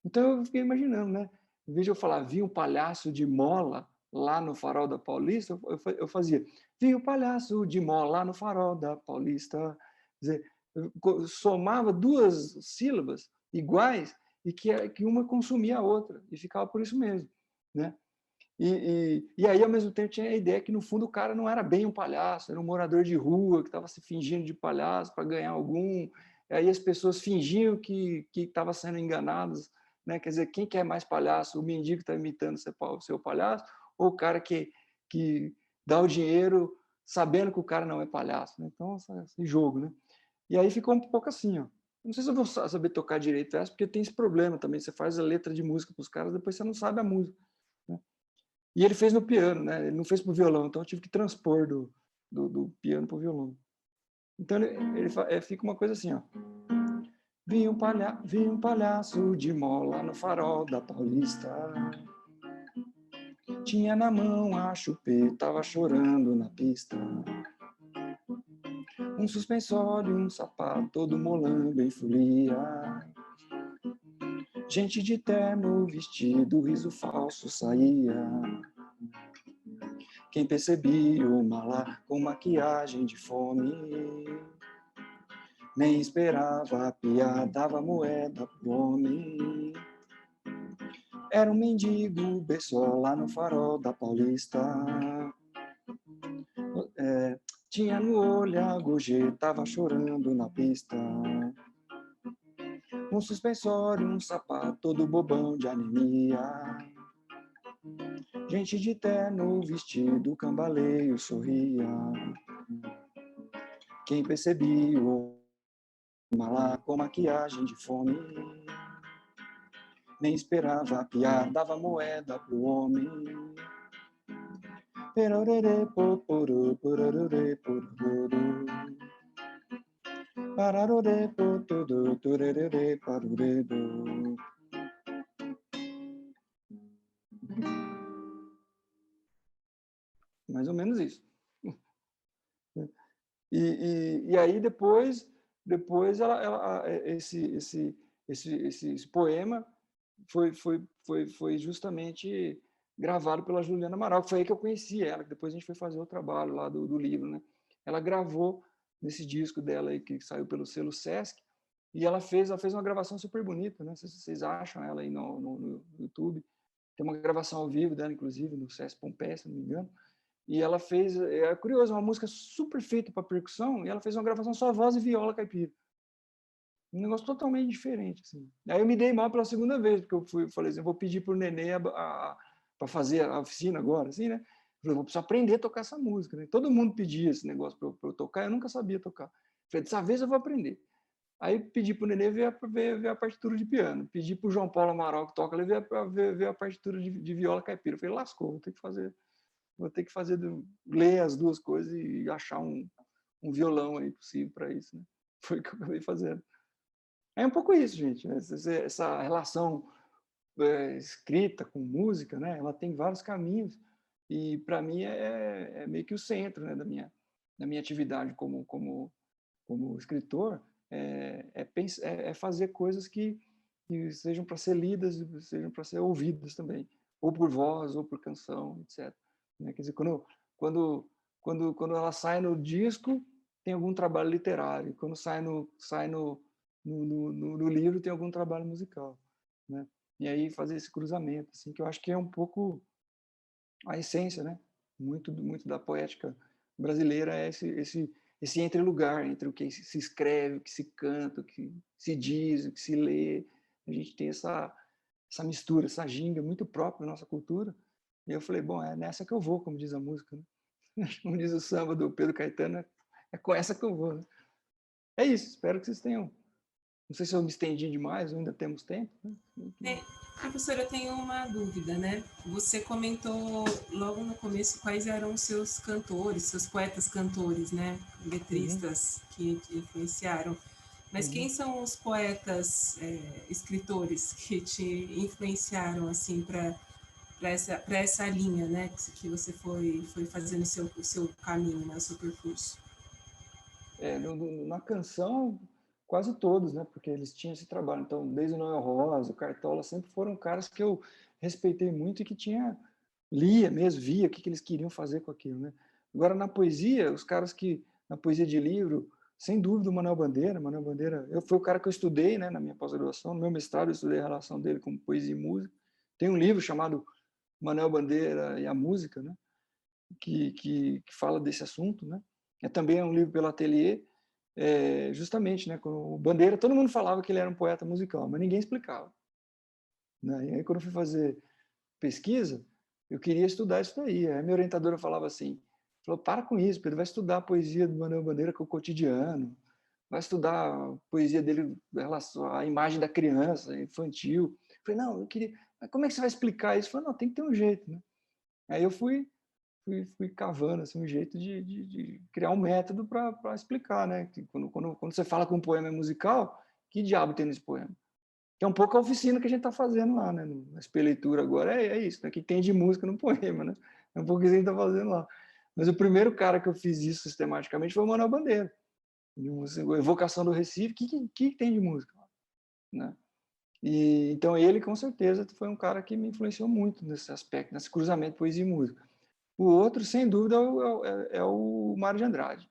Então eu fiquei imaginando, né? Em vez de eu falar, vi um palhaço de mola lá no farol da Paulista, eu fazia, vi um palhaço de mola lá no farol da Paulista. Quer dizer, eu somava duas sílabas iguais e que uma consumia a outra, e ficava por isso mesmo, né? E aí, ao mesmo tempo, tinha a ideia que, no fundo, o cara não era bem um palhaço, era um morador de rua que estava se fingindo de palhaço para ganhar algum. E aí as pessoas fingiam que estavam sendo enganadas, né? Quer dizer, quem quer mais palhaço? O mendigo que está imitando o seu palhaço ou o cara que dá o dinheiro sabendo que o cara não é palhaço, né? Então, esse jogo, né? E aí ficou um pouco assim, ó. Não sei se eu vou saber tocar direito essa, porque tem esse problema também. Você faz a letra de música para os caras, depois você não sabe a música. E ele fez no piano, né? Ele não fez para o violão, então eu tive que transpor do piano para o violão. Então fica uma coisa assim, ó. Vi um palhaço de mola no farol da Paulista. Tinha na mão a chupeta, tava chorando na pista. Um suspensório, um sapato, todo molando em folia. Gente de terno, vestido, riso falso saía. Quem percebia o malá com maquiagem de fome, nem esperava a piada, dava moeda pro homem. Era um mendigo, berçou lá no farol da Paulista. Tinha no olho a gorjeta, tava chorando na pista. Um suspensório, um sapato, todo bobão de anemia. Gente de terno, vestido, cambaleio, sorria. Quem percebia o malá com maquiagem de fome, nem esperava a piada, dava moeda pro homem. Perorere, poporo, pororore, pororo. Pararore, potodo, torerere, paruredo. Mais ou menos isso. E aí depois esse poema foi justamente gravado pela Juliana Amaral, que foi aí que eu conheci ela, que depois a gente foi fazer o trabalho lá do livro, né? Ela gravou nesse disco dela aí, que saiu pelo selo Sesc, e ela fez uma gravação super bonita, né? Se vocês acham ela aí no YouTube, tem uma gravação ao vivo dela, inclusive, no Sesc Pompeia, se não me engano. E ela fez, é curioso, uma música super feita para percussão, e ela fez uma gravação só voz e viola caipira. Um negócio totalmente diferente, assim. Aí eu me dei mal pela segunda vez, porque eu falei assim, eu vou pedir para o Nenê para fazer a oficina agora, assim, né? Eu falei, vou precisar aprender a tocar essa música, né? Todo mundo pedia esse negócio para eu tocar, eu nunca sabia tocar. Falei, dessa vez eu vou aprender. Aí pedi para o Nenê ver a partitura de piano. Pedi para o João Paulo Amaral, que toca, ele ver a partitura de viola caipira. Eu falei, lascou, vou ter que fazer ler as duas coisas e achar um violão aí possível para isso, né? Foi o que eu acabei fazendo. É um pouco isso, gente, né? Essa relação escrita com música, né? Ela tem vários caminhos e para mim é meio que o centro, né, da minha atividade como escritor, é fazer coisas que sejam para ser lidas, sejam para ser ouvidas também, ou por voz, ou por canção, etc. Quer dizer, quando ela sai no disco, tem algum trabalho literário. Quando sai no livro, tem algum trabalho musical, né? E aí fazer esse cruzamento, assim, que eu acho que é um pouco a essência, né? Muito da poética brasileira é esse entrelugar entre o que se escreve, o que se canta, o que se diz, o que se lê. A gente tem essa mistura, essa ginga muito própria da nossa cultura. E eu falei, bom, é nessa que eu vou, como diz a música, né? Como diz o samba do Pedro Caetano, é com essa que eu vou, né? É isso, espero que vocês tenham. Não sei se eu me estendi demais, ou ainda temos tempo. Né? Professor, eu tenho uma dúvida, né? Você comentou logo no começo quais eram os seus cantores, seus poetas cantores, né? Letristas que te influenciaram. Mas quem são os poetas, escritores que te influenciaram assim para essa linha, né, que você foi fazendo o seu caminho, né, o seu percurso? Na canção, quase todos, né? Porque eles tinham esse trabalho. Então, desde o Noel Rosa, o Cartola, sempre foram caras que eu respeitei muito e que lia mesmo, via o que eles queriam fazer com aquilo, né? Agora, na poesia, os caras na poesia de livro, sem dúvida, o Manuel Bandeira, foi o cara que eu estudei, né, na minha pós-graduação, no meu mestrado, eu estudei a relação dele com poesia e música. Tem um livro chamado Manuel Bandeira e a Música, né? Que fala desse assunto, né? Também é um livro pelo Ateliê, justamente, né? Com o Bandeira, todo mundo falava que ele era um poeta musical, mas ninguém explicava, né? E aí, quando eu fui fazer pesquisa, eu queria estudar isso daí. Aí minha orientadora falava assim, falou, para com isso, Pedro, vai estudar a poesia do Manuel Bandeira com o cotidiano, vai estudar a poesia dele em relação à imagem da criança, infantil. Eu falei, não, eu queria... Mas como é que você vai explicar isso? Eu falei, não, tem que ter um jeito, né? Aí eu fui cavando assim, um jeito de criar um método para explicar, né? Quando você fala que um poema é musical, que diabo tem nesse poema? Que é um pouco a oficina que a gente está fazendo lá, né? Na SP Leitura agora é isso, né? Que tem de música no poema, né? É um pouco o que a gente está fazendo lá. Mas o primeiro cara que eu fiz isso sistematicamente foi o Manuel Bandeira. Evocação do Recife, o que tem de música? Né? E, então ele, com certeza, foi um cara que me influenciou muito nesse aspecto, nesse cruzamento poesia e música. O outro, sem dúvida, é o Mário de Andrade.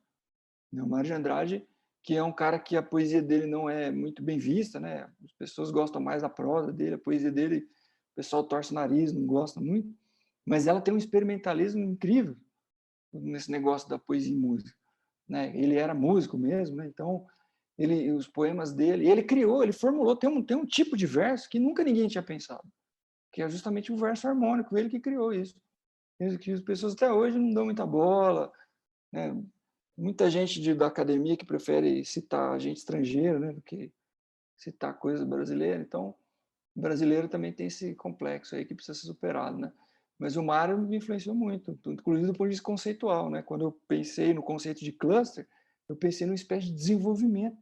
O Mário de Andrade, que é um cara que a poesia dele não é muito bem vista, né? As pessoas gostam mais da prosa dele, a poesia dele, o pessoal torce o nariz, não gosta muito, mas ela tem um experimentalismo incrível nesse negócio da poesia e música, né? Ele era músico mesmo, né? Então, os poemas dele, ele formulou, tem um tipo de verso que nunca ninguém tinha pensado, que é justamente o verso harmônico, ele que criou isso. Que as pessoas até hoje não dão muita bola, né? Muita gente da academia que prefere citar gente estrangeira, né, do que citar coisa brasileira. Então, o brasileiro também tem esse complexo aí que precisa ser superado, né? Mas o Mário me influenciou muito, inclusive do ponto de vista conceitual, né? Quando eu pensei no conceito de cluster, eu pensei numa espécie de desenvolvimento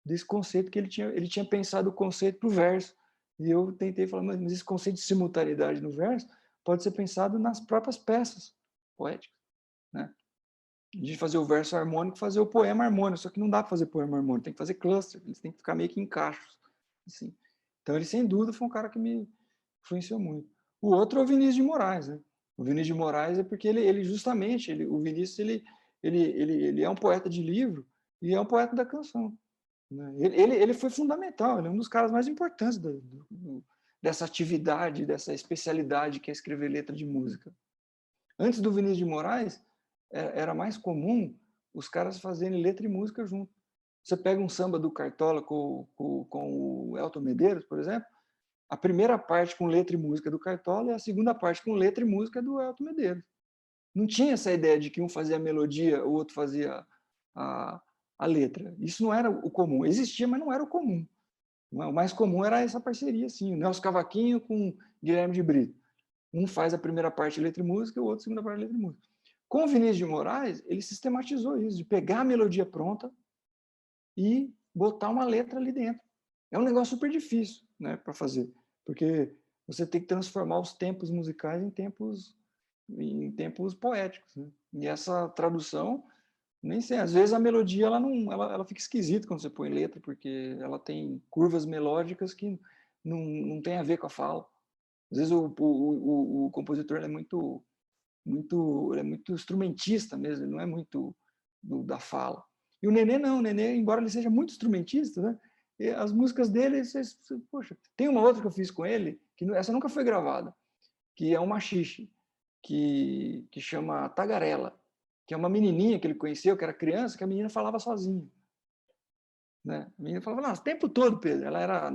desse conceito que ele tinha pensado o conceito para o verso. E eu tentei falar, mas esse conceito de simultaneidade no verso pode ser pensado nas próprias peças poéticas, né? De fazer o verso harmônico, fazer o poema harmônico, só que não dá para fazer poema harmônico, tem que fazer cluster, eles têm que ficar meio que em cachos, assim. Então ele, sem dúvida, foi um cara que me influenciou muito. O outro é o Vinícius de Moraes, né? O Vinícius de Moraes é porque ele justamente, o Vinícius, ele é um poeta de livro e é um poeta da canção, né? Ele foi fundamental, ele é um dos caras mais importantes dessa atividade, dessa especialidade que é escrever letra de música. Antes do Vinícius de Moraes, era mais comum os caras fazerem letra e música junto. Você pega um samba do Cartola com o Elton Medeiros, por exemplo, a primeira parte com letra e música do Cartola e a segunda parte com letra e música do Elton Medeiros. Não tinha essa ideia de que um fazia a melodia, o outro fazia a letra. Isso não era o comum. Existia, mas não era o comum. O mais comum era essa parceria, assim, o Nelson Cavaquinho com Guilherme de Brito. Um faz a primeira parte de letra e música, o outro a segunda parte de letra e música. Com o Vinícius de Moraes, ele sistematizou isso, de pegar a melodia pronta e botar uma letra ali dentro. É um negócio super difícil, né, para fazer, porque você tem que transformar os tempos musicais em tempos poéticos, né? E essa tradução, nem sei, às vezes a melodia ela fica esquisita quando você põe letra, porque ela tem curvas melódicas que não tem a ver com a fala. Às vezes o compositor é muito instrumentista mesmo, ele não é muito da fala. E o Nenê não, o Nenê, embora ele seja muito instrumentista, né? E as músicas dele, poxa, tem uma outra que eu fiz com ele, que essa nunca foi gravada, que é um machixe, que chama Tagarela, que é uma menininha que ele conheceu, que era criança, que a menina falava sozinha. Né? A menina falava, o tempo todo, Pedro, ela era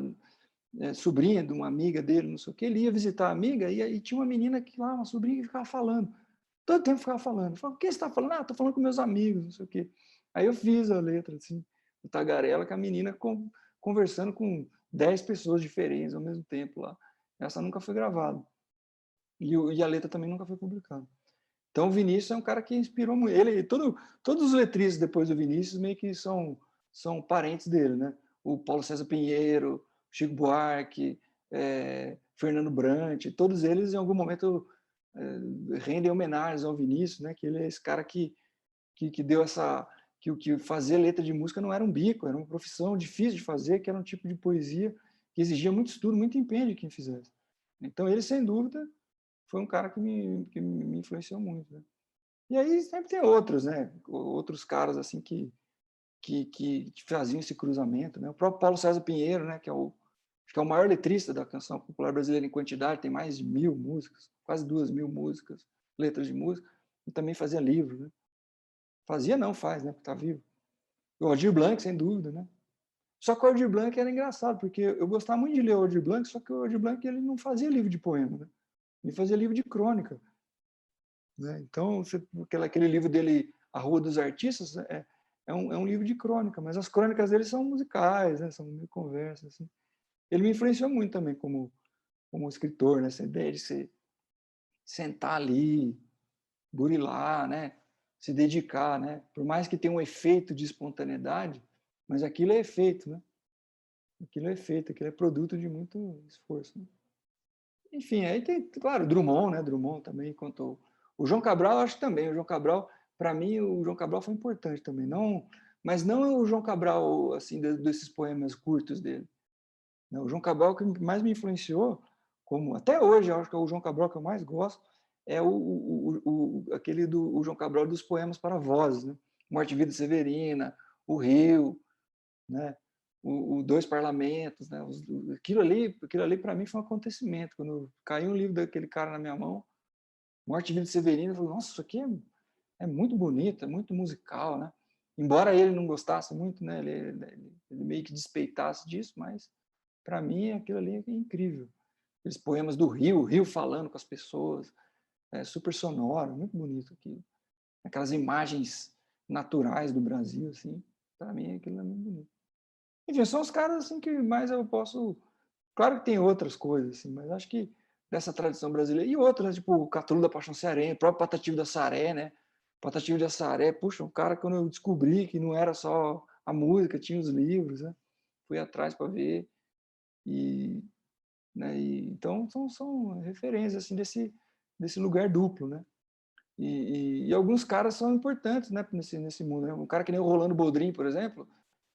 sobrinha de uma amiga dele, não sei o que, ele ia visitar a amiga e tinha uma menina que lá, uma sobrinha que ficava falando, todo tempo ficava falando. Falava, o que você está falando? Estou falando com meus amigos, não sei o quê. Aí eu fiz a letra, assim, do Tagarela, com a menina conversando com 10 pessoas diferentes ao mesmo tempo lá. Essa nunca foi gravada. E a letra também nunca foi publicada. Então o Vinícius é um cara que inspirou muito. Todos os letristas depois do Vinícius meio que são são parentes dele, né? O Paulo César Pinheiro, Chico Buarque, Fernando Brant, todos eles em algum momento rendem homenagens ao Vinícius, né? Que ele é esse cara que deu essa... que fazer letra de música não era um bico, era uma profissão difícil de fazer, que era um tipo de poesia que exigia muito estudo, muito empenho de quem fizesse. Então ele, sem dúvida, foi um cara que me influenciou muito, né? E aí sempre tem outros, né? Outros caras assim que faziam esse cruzamento, né? O próprio Paulo César Pinheiro, né? Acho que é o maior letrista da canção popular brasileira em quantidade, tem mais de 1000 músicas, quase 2000 músicas, letras de música, e também fazia livro, né? Fazia não, faz, né? Porque tá vivo. O Aldir Blanc, sem dúvida, né? Só que o Aldir Blanc era engraçado, porque eu gostava muito de ler o Aldir Blanc, só que o Aldir Blanc ele não fazia livro de poema, né? Ele fazia livro de crônica, né? Então, aquele livro dele, A Rua dos Artistas, é um livro de crônica, mas as crônicas dele são musicais, né? São meio conversas, assim. Ele me influenciou muito também como escritor, né? Essa ideia de se sentar ali, burilar, né? Se dedicar, né? Por mais que tenha um efeito de espontaneidade, mas aquilo é efeito, né? Aquilo é efeito, aquilo é produto de muito esforço, né? Enfim, aí tem, claro, Drummond, né? Drummond também contou. O João Cabral, acho que também. O João Cabral, para mim, o João Cabral foi importante também. Não, mas não o João Cabral, assim, desses poemas curtos dele. O João Cabral que mais me influenciou, como até hoje, eu acho que é o João Cabral que eu mais gosto, é aquele do João Cabral dos poemas para vozes, né? Morte e Vida Severina, O Rio, né? O Dois Parlamentos, né? Aquilo ali para mim foi um acontecimento. Quando caiu um livro daquele cara na minha mão, Morte e Vida Severina, eu falei, nossa, isso aqui é muito bonito, é muito musical, né? Embora ele não gostasse muito, né? Ele meio que despeitasse disso, mas para mim aquilo ali é incrível. Aqueles poemas do Rio, o Rio falando com as pessoas, super sonoro, muito bonito aquilo. Aquelas imagens naturais do Brasil, assim, para mim aquilo é muito bonito. Enfim, são os caras assim que mais eu posso... Claro que tem outras coisas, assim, mas acho que dessa tradição brasileira, e outras, tipo o Catulo da Paixão Cearense, o próprio Patativa da Saré, né? Patativa da Saré, puxa, um cara que quando eu descobri que não era só a música, tinha os livros, né? Fui atrás para ver, né? Então são referências assim desse lugar duplo, né? E alguns caras são importantes, né, nesse mundo, né? Um cara que nem o Rolando Boldrin, por exemplo,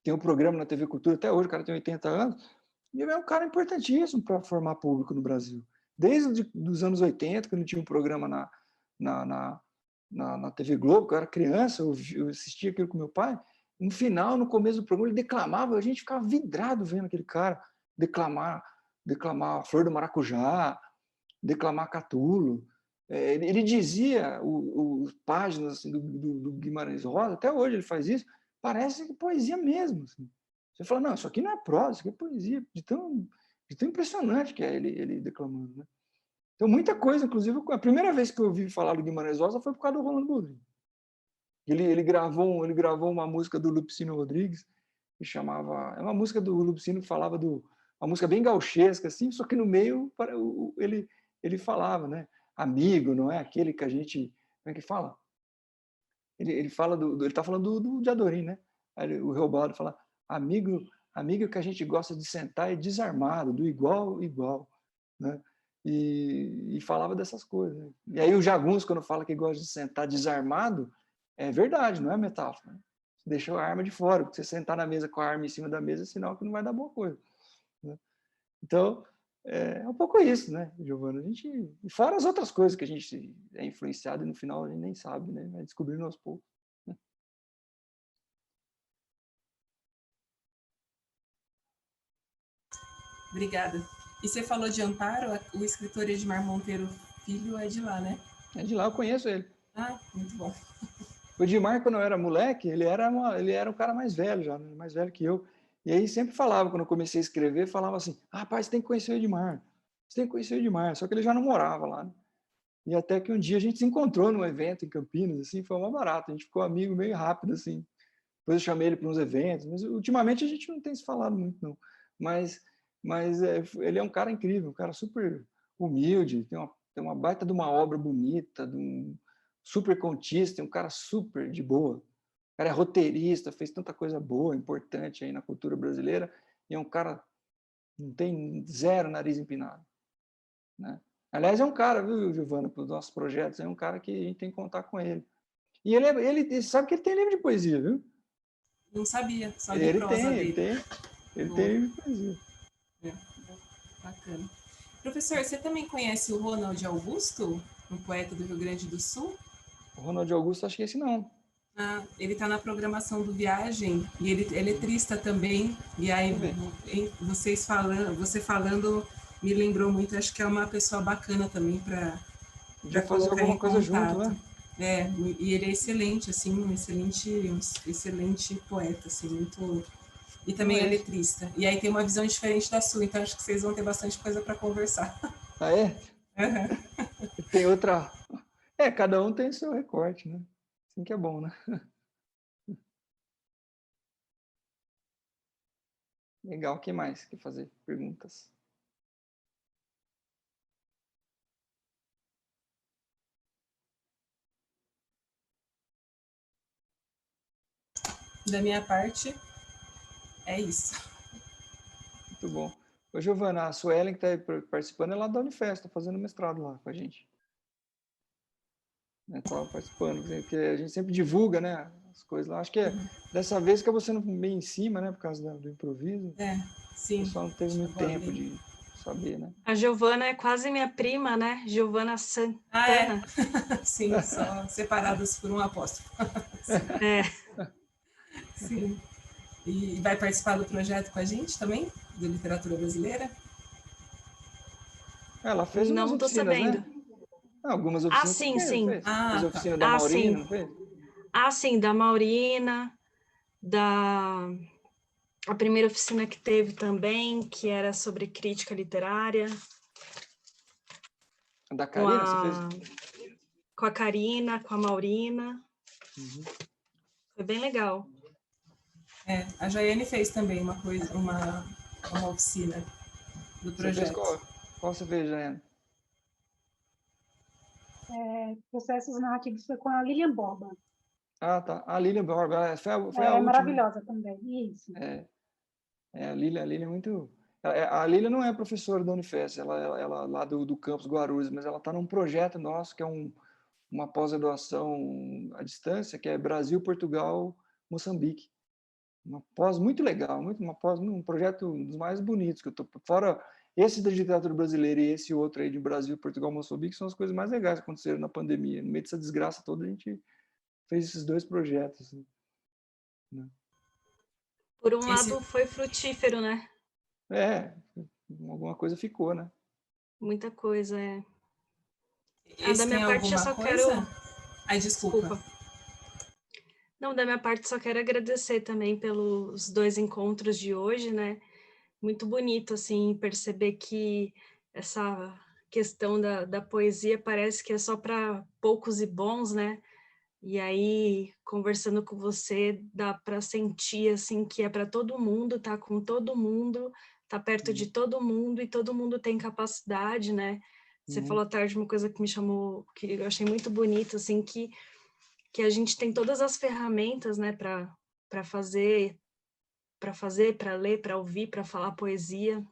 tem um programa na TV Cultura até hoje, o cara tem 80 anos, e é um cara importantíssimo para formar público no Brasil. Desde os anos 80, quando tinha um programa na TV Globo, que eu era criança, eu assistia aquilo com meu pai, no final, no começo do programa, ele declamava, a gente ficava vidrado vendo aquele cara declamar Flor do Maracujá, declamar Catulo. Ele dizia os páginas assim, do Guimarães Rosa, até hoje ele faz isso, parece que poesia mesmo. Assim. Você fala, não, isso aqui não é prosa, isso aqui é poesia, de tão impressionante que é ele declamando. Né? Então, muita coisa, inclusive, a primeira vez que eu ouvi falar do Guimarães Rosa foi por causa do Rolando Boldrin. Ele gravou uma música do Lupicínio Rodrigues, que chamava... É uma música do Lupicínio que falava uma música bem gauchesca, assim, só que no meio ele falava, né? Amigo, não é aquele que a gente... Como é que fala? Ele fala ele está falando do Diadorim, né? Aí o Reobaldo fala, amigo que a gente gosta de sentar e desarmado, do igual, né? E falava dessas coisas. Né? E aí o Jagunço, quando fala que gosta de sentar desarmado, é verdade, não é metáfora. Né? Você deixou a arma de fora, porque você sentar na mesa com a arma em cima da mesa é sinal que não vai dar boa coisa. Né? Então, é um pouco isso, né, Giovana? E fora as outras coisas que a gente é influenciado e no final a gente nem sabe, né? Vai descobrindo aos poucos. Né? Obrigada. E você falou de Amparo, o escritor Edmar Monteiro Filho é de lá, né? É de lá, eu conheço ele. Ah, muito bom. O Edmar, quando eu era moleque, ele era um cara mais velho já, né? Mais velho que eu. E aí sempre falava, quando eu comecei a escrever, falava assim, rapaz, você tem que conhecer o Edmar. Você tem que conhecer o Edmar. Só que ele já não morava lá, né? E até que um dia a gente se encontrou num evento em Campinas, assim, foi uma barata. A gente ficou amigo meio rápido, assim. Depois eu chamei ele para uns eventos, mas ultimamente a gente não tem se falado muito, não. Mas ele é um cara incrível, um cara super humilde, tem uma baita de uma obra bonita, super contista, um cara super de boa. cara é roteirista, fez tanta coisa boa, importante aí na cultura brasileira, e é um cara não tem zero nariz empinado, né? Aliás, é um cara, viu, Giovana, para os nossos projetos, é um cara que a gente tem que contar com ele. E ele sabe que ele tem livro de poesia, viu? Não sabia, só de Ele prosa tem, dele. ele tem livro de poesia. É, bacana. Professor, você também conhece o Ronald Augusto, um poeta do Rio Grande do Sul? O Ronald Augusto, acho que esse não. Ah, ele está na programação do Viagem e ele é letrista também. E aí, você falando me lembrou muito, acho que é uma pessoa bacana também para fazer alguma coisa junto, né? É, e ele é excelente, assim, um excelente poeta, assim, muito... E também é letrista. E aí tem uma visão diferente da sua, então acho que vocês vão ter bastante coisa para conversar. Ah, é? Uhum. Tem outra... cada um tem o seu recorte, né? Assim que é bom, né? Legal, o que mais? Quer fazer perguntas? Da minha parte, é isso. Muito bom. Ô, Giovana, a Suelen que está aí participando é lá da Unifest, está fazendo mestrado lá com a gente. Estava participando, porque a gente sempre divulga, né, as coisas lá. Acho que dessa vez acabou sendo meio em cima, né, por causa do improviso. Sim. O pessoal não teve muito tempo de saber, né? A Giovana é quase minha prima, né? Giovana Santana. Ah, é? Sim, só separados por um apóstolo. É. Sim. E vai participar do projeto com a gente também, de literatura brasileira? Ela fez umas Não tô oficinas, sabendo. né? Algumas oficinas. Sim, sim. Fez. Ah, fez a oficina da Maurina, não fez? Sim, da Maurina, a primeira oficina que teve também, que era sobre crítica literária. Da Karina, você fez? Com a Karina, com a Maurina. Uhum. Foi bem legal. A Jaiane fez também uma oficina do projeto. Você fez qual você fez, Jaiane? Processos narrativos foi com a Lilian Borba. Ah, tá. A Lilian Borba foi a última. É maravilhosa também, isso. A Lilian é muito... A Lilian não é professora da Unifest, ela lá do campus Guarulhos, mas ela está num projeto nosso que é uma pós-graduação à distância, que é Brasil, Portugal, Moçambique. Uma pós muito legal, um projeto um dos mais bonitos que eu estou... Fora esse da literatura brasileira e esse outro aí de Brasil, Portugal, Moçambique, são as coisas mais legais que aconteceram na pandemia. No meio dessa desgraça toda, a gente fez esses dois projetos. Né? Por um lado, foi frutífero, né? Alguma coisa ficou, né? Muita coisa, Da minha parte, eu só quero... Ai, desculpa. Não, da minha parte, só quero agradecer também pelos 2 encontros de hoje, né? Muito bonito, assim, perceber que essa questão da poesia parece que é só para poucos e bons, né? E aí, conversando com você, dá para sentir, assim, que é para todo mundo, tá com todo mundo, tá perto de todo mundo e todo mundo tem capacidade, né? Você falou à tarde uma coisa que me chamou, que eu achei muito bonito, assim, que a gente tem todas as ferramentas, né, para fazer, para ler, para ouvir, para falar poesia.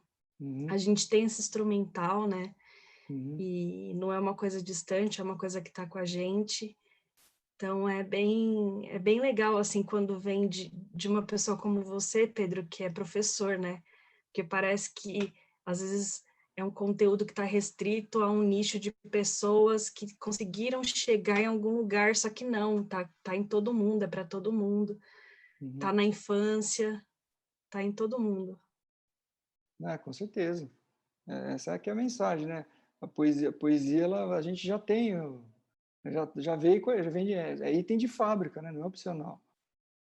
A gente tem esse instrumental, né? E não é uma coisa distante, é uma coisa que está com a gente. Então é bem legal, assim, quando vem de uma pessoa como você, Pedro, que é professor, né? Porque parece que, às vezes, é um conteúdo que está restrito a um nicho de pessoas que conseguiram chegar em algum lugar, só que não, tá em todo mundo, é para todo mundo, tá na infância, tá em todo mundo. Com certeza. Essa é que é a mensagem, né? A poesia a gente já tem, já vem é item de fábrica, né? Não é opcional.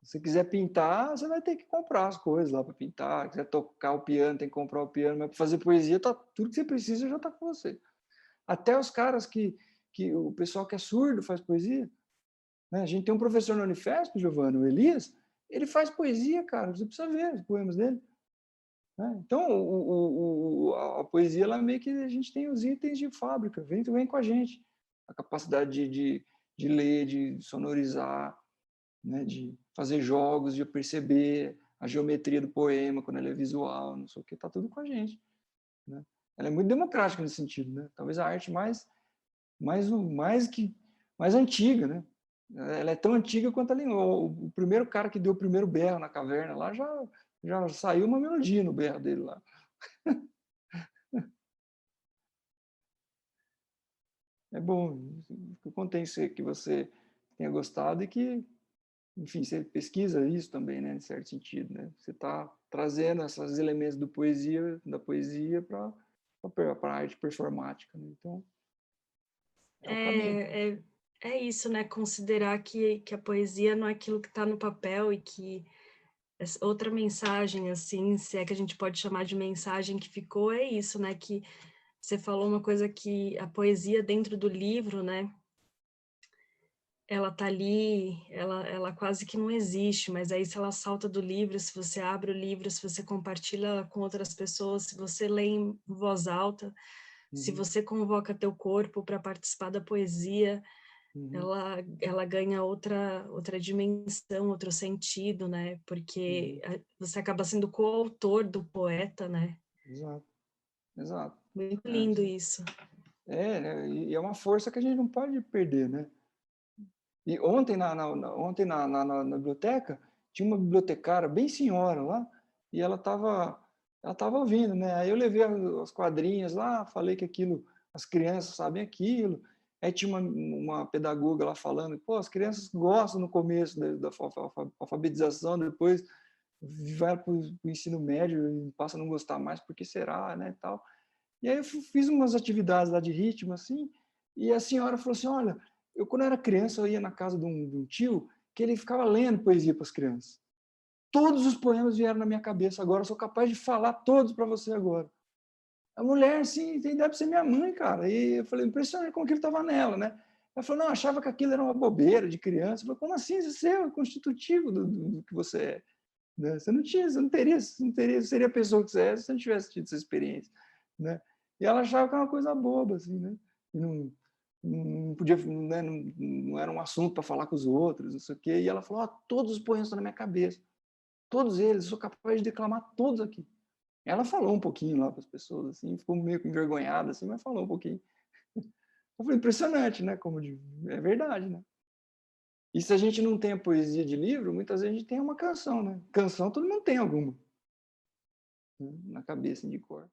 Se você quiser pintar, você vai ter que comprar as coisas lá para pintar. Se quiser tocar o piano, tem que comprar o piano. Mas para fazer poesia, tudo que você precisa já está com você. Até os caras que o pessoal que é surdo faz poesia. Né? A gente tem um professor na Unifesp, Giovanni, o Elias, ele faz poesia, cara. Você precisa ver os poemas dele. Né? Então, a poesia, ela meio que a gente tem os itens de fábrica. Vem com a gente. A capacidade de ler, de sonorizar. né, de fazer jogos, de eu perceber a geometria do poema quando ele é visual, não sei o que, está tudo com a gente, né? Ela é muito democrática nesse sentido, né? Talvez a arte mais antiga, né? Ela é tão antiga quanto a língua. O primeiro cara que deu o primeiro berro na caverna lá já saiu uma melodia no berro dele lá. É bom, fico contente que você tenha gostado e que, enfim, você pesquisa isso também, né, em certo sentido, né? Você está trazendo esses elementos da poesia para a arte performática, né? Então, é o caminho. É isso, né? Considerar que a poesia não é aquilo que está no papel e que outra mensagem, assim, se é que a gente pode chamar de mensagem que ficou, é isso, né? Que você falou uma coisa que a poesia dentro do livro, né? Ela tá ali, ela quase que não existe, mas aí se ela salta do livro, se você abre o livro, se você compartilha com outras pessoas, se você lê em voz alta, se você convoca teu corpo para participar da poesia, ela ganha outra dimensão, outro sentido, né? Porque você acaba sendo coautor do poeta, né? Exato, exato. Muito lindo isso. Né? E é uma força que a gente não pode perder, né? E ontem na biblioteca tinha uma bibliotecária bem senhora lá e ela estava ouvindo, né? Aí eu levei as quadrinhas lá, falei que aquilo, as crianças sabem aquilo. Aí tinha uma pedagoga lá falando, pô, as crianças gostam no começo da alfabetização, depois vai para o ensino médio e passa a não gostar mais, porque será, né, tal. E aí eu fiz umas atividades lá de ritmo, assim, e a senhora falou assim, olha, eu quando era criança, eu ia na casa de um tio que ele ficava lendo poesia para as crianças. Todos os poemas vieram na minha cabeça agora, eu sou capaz de falar todos para você agora. A mulher, assim, deve ser minha mãe, cara. E eu falei, impressionante como que ele estava nela, né? Ela falou, não, achava que aquilo era uma bobeira de criança. Eu falei, como assim? Você é o constitutivo do que você é. Né? Você não teria, seria a pessoa que você é se você não tivesse tido essa experiência. Né? E ela achava que era uma coisa boba, assim, né? E não podia, né? Não era um assunto para falar com os outros, não sei o quê. E ela falou, todos os poemas estão na minha cabeça. Todos eles, eu sou capaz de declamar todos aqui. Ela falou um pouquinho lá para as pessoas, assim, ficou meio envergonhada, assim, mas falou um pouquinho. Eu falei, impressionante, né? É verdade, né? E se a gente não tem a poesia de livro, muitas vezes a gente tem uma canção, né? Canção todo mundo tem alguma, né? Na cabeça, de cor.